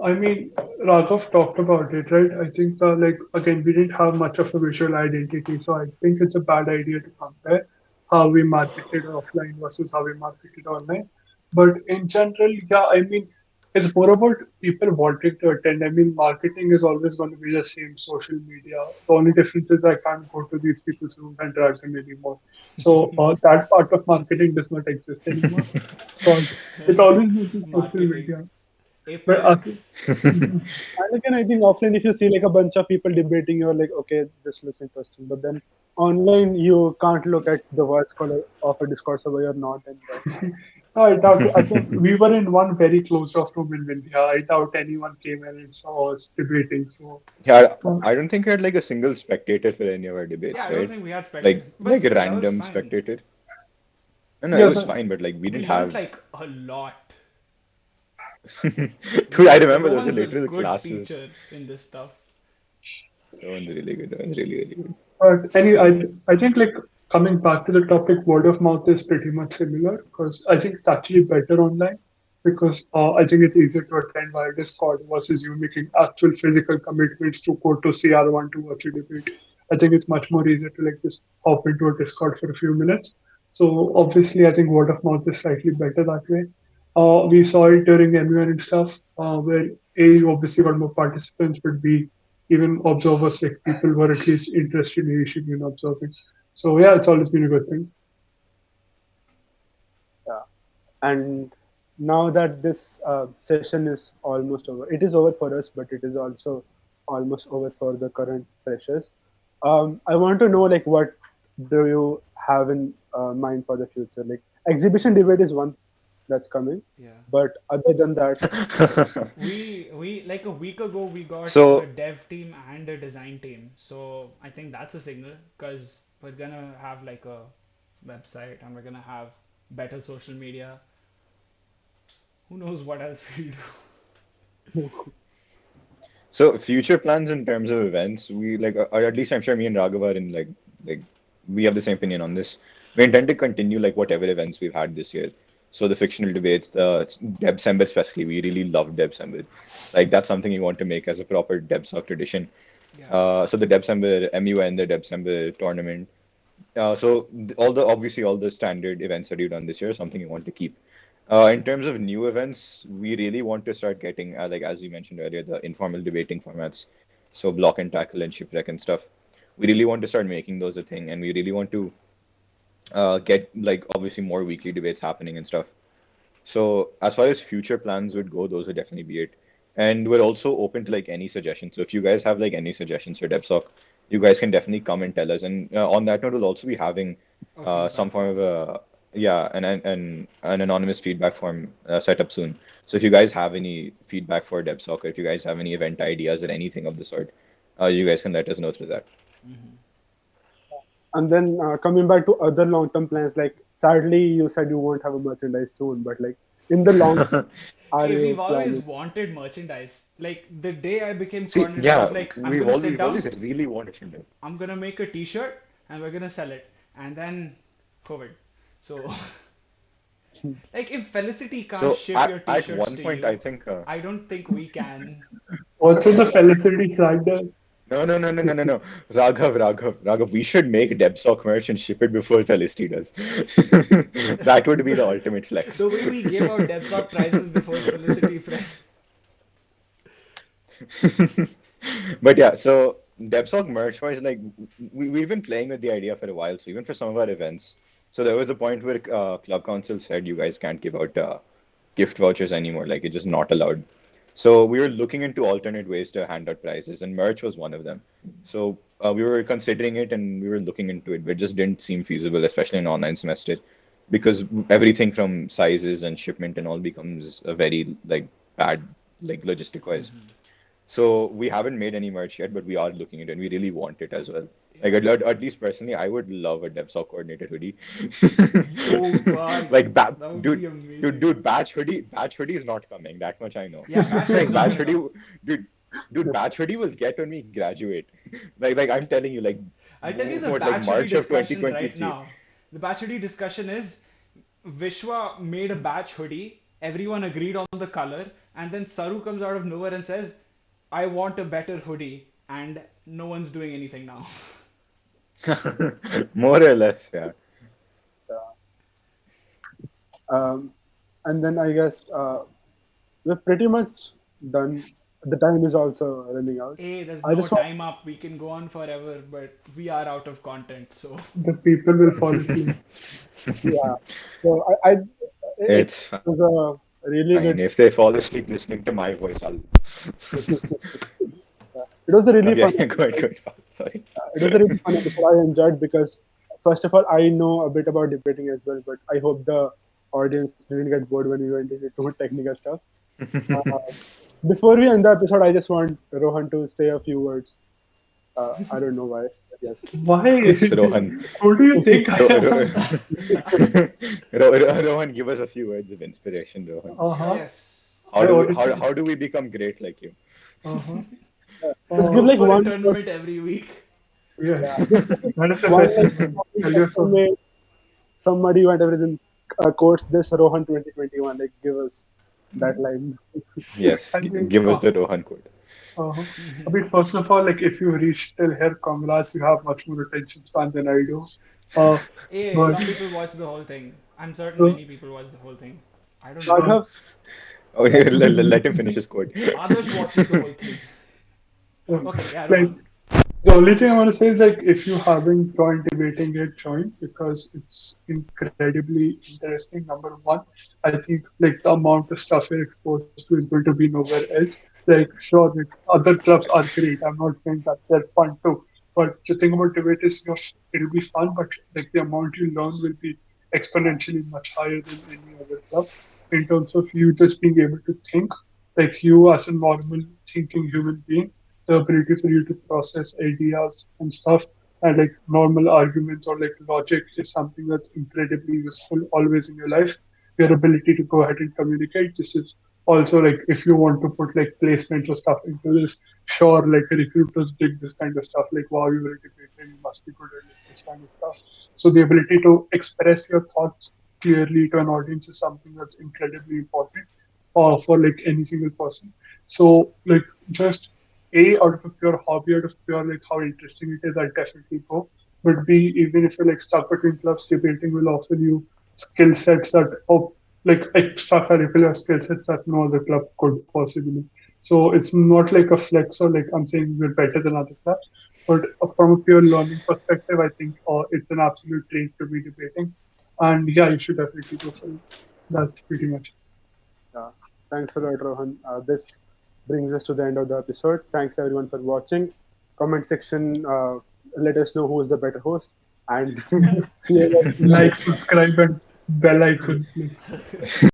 I mean, Raghav talked about it, right? I think like again, we didn't have much of a visual identity, so I think it's a bad idea to compare how we marketed offline versus how we marketed online. But in general, yeah, I mean, it's more about people wanting to attend. I mean, marketing is always going to be the same social media. The only difference is I can't go to these people's room and drag them anymore. So that part of marketing does not exist anymore. But it's always going to be social marketing, media. But us, Apex. And again, I think offline, if you see like a bunch of people debating, you're like, okay, this looks interesting. But then online, you can't look at the voice color of a Discord server you're not in. Right? I doubt. I think we were in one very closed off room in India. I doubt anyone came in and saw us debating. So, Yeah, uh, I don't think we had like a single spectator for any of our Yeah, debates, I don't right? think we had spectators, but Like a still, that was random fine. spectator. No, it yes, was fine, but like we We didn't learnt have. like a lot. Dude, I remember those were Rohan's a literal good classes. teacher in this stuff. That one's really good. That one's really, really good. but anyway, I think like coming back to the topic, word of mouth is pretty much similar because I think it's actually better online because I think it's easier to attend via Discord versus you making actual physical commitments to go to CR1 to watch a debate. I think it's much more easier to like just hop into a Discord for a few minutes. So obviously, I think word of mouth is slightly better that way. We saw it during MUN and stuff, where A, you obviously got more participants, but B, even observers, like people were at least interested in issuing and observing. So yeah, it's always been a good thing. Yeah. And now that this session is almost over, it is over for us, but it is also almost over for the current freshers. I want to know like what do you have in mind for the future? Like exhibition debate is one that's coming, Yeah. but other than that, We like a week ago we got a So, dev team and a design team. So I think that's a signal because we're gonna have like a website and we're gonna have better social media. Who knows what else we'll do? So future plans in terms of events, we like, or at least I'm sure me and Raghav are in like we have the same opinion on this. We intend to continue like whatever events we've had this year. So the fictional debates, the Debsember especially, we really love Debsember. Like that's something we want to make as a proper DebSoc tradition. Yeah. So the Debsember MUN, the Debsember tournament. All the obviously all the standard events that you've done this year is something you want to keep. In terms of new events, we really want to start getting like as you mentioned earlier, the informal debating formats, so block and tackle and shipwreck and stuff. We really want to start making those a thing, and we really want to get like obviously more weekly debates happening and stuff. So as far as future plans would go, those would definitely be it. And we're also open to like any suggestions. So if you guys have like any suggestions for DebSoc, you guys can definitely come and tell us. And on that note, we'll also be having A some feedback form form. of a yeah, an anonymous feedback form set up soon. So if you guys have any feedback for DebSoc, or if you guys have any event ideas or anything of the sort, you guys can let us know through that. Hmm. And then coming back to other long-term plans, like sadly you said you won't have a merchandise soon, but like in the long, are Hey, we've you always planning? wanted merchandise. Like the day I became See, coordinator, I was yeah, like, I'm gonna sit we've always down, really wanted to. I'm gonna make a t-shirt, and we're gonna sell it. And then COVID. So, like, if Felicity can't So ship your at t-shirts one to point, I you, think. I don't think we can. What's in the Felicity flag there? No. Raghav. We should make DebSoc merch and ship it before Felicity does. That would be the ultimate flex. The way we gave out DebSoc prizes before Felicity Friends. But yeah, so DebSoc merch wise, like we've been playing with the idea for a while. So even for some of our events, so there was a point where club council said you guys can't give out gift vouchers anymore. Like it's just not allowed. So we were looking into alternate ways to hand out prizes, and merch was one of them. So we were considering it, and we were looking into it, but it just didn't seem feasible, especially in online semester, because everything from sizes and shipment and all becomes a very like bad like logistic wise. Hmm. So we haven't made any merch yet, but we are looking into it, and we really want it as well. Like Yeah. at least personally, I would love a DevSoc coordinated hoodie. Oh God, Like that would dude, be amazing. batch hoodie is not coming. That much I know. Yeah, Batch Hoodie is Like not batch gonna hoodie, come. dude, batch hoodie will get when we graduate. Like I'm telling you, like I'll tell you the what like Batch Hoodie March of discussion right 2023. now. The Batch Hoodie discussion is Vishwa made a batch hoodie. Everyone agreed on the color, and then Saru comes out of nowhere and says, "I want a better hoodie," and no one's doing anything now. More or less, yeah. Um, and then I guess we're pretty much done. The time is also running out. Hey, there's I no just want, time up. We can go on forever, but we are out of content. So, The people will fall asleep. yeah. So it It's was a really fine. good. If they fall asleep listening to my voice, I'll. It was a really Yeah, fun yeah, go ahead, episode. go ahead. Sorry. It was a really fun episode. I enjoyed because first of all, I know a bit about debating as well, but I hope the audience didn't get bored when we went into too technical stuff. Uh, Before we end the episode, I just want Rohan to say a few words. I don't know why, but yes. Why? So Rohan, Who do you think I Ro, Ro, am? Rohan, give us a few words of inspiration, Rohan. Uh-huh. yes, I already. How do we become great like you? Uh-huh. Just give Uh, go like for a one word. tournament every week. yes. Yeah, just give That is the one best like advice. comment Tell that yourself. somebody whatever in quotes this Rohan 2021. Like give us that line. Yes, I mean, give us the Rohan code. uh-huh. I mean, first of all, like if you reach till here, congrats, you have much more attention span than I do. Uh, Hey, but some people watch the whole thing. I'm certain uh, many people watch the whole thing. I don't know. uh, Raghav, Oh, yeah, let him finish his code. Others watches the whole thing. uh, Okay, yeah, like Rohan. the only thing I want to say is like if you haven't joined debating yet, join because it's incredibly interesting. Number one, I think like the amount of stuff you're exposed to is going to be nowhere else. Like sure, like other clubs are great. I'm not saying that they're fun too, but the thing about debate is it'll be fun, but like the amount you learn will be exponentially much higher than any other club in terms of you just being able to think like you as a normal thinking human being, the ability for you to process ideas and stuff. and like normal arguments or like logic is something that's incredibly useful always in your life. Your ability to go ahead and communicate. This is also like if you want to put like placements or stuff into this, sure, like recruiters dig this kind of stuff. Like, wow, you were debating, you must be good at like, this kind of stuff. So the ability to express your thoughts clearly to an audience is something that's incredibly important for like any single person. So like just A, out of a pure hobby, out of pure like how interesting it is, I'll definitely go. But B, even if you're like stuck between clubs, debating will offer you skill sets that like extracurricular skill sets that no other club could possibly. So it's not like a flex or like I'm saying we're better than other clubs, but from a pure learning perspective, I think it's an absolute treat to be debating. And yeah, you should definitely go for it. That's pretty much. Yeah. Thanks a lot, Rohan. This brings us to the end of the episode. Thanks everyone for watching. Comment section, let us know who is the better host. And see you guys in the Like, next one. subscribe, and bell icon, please.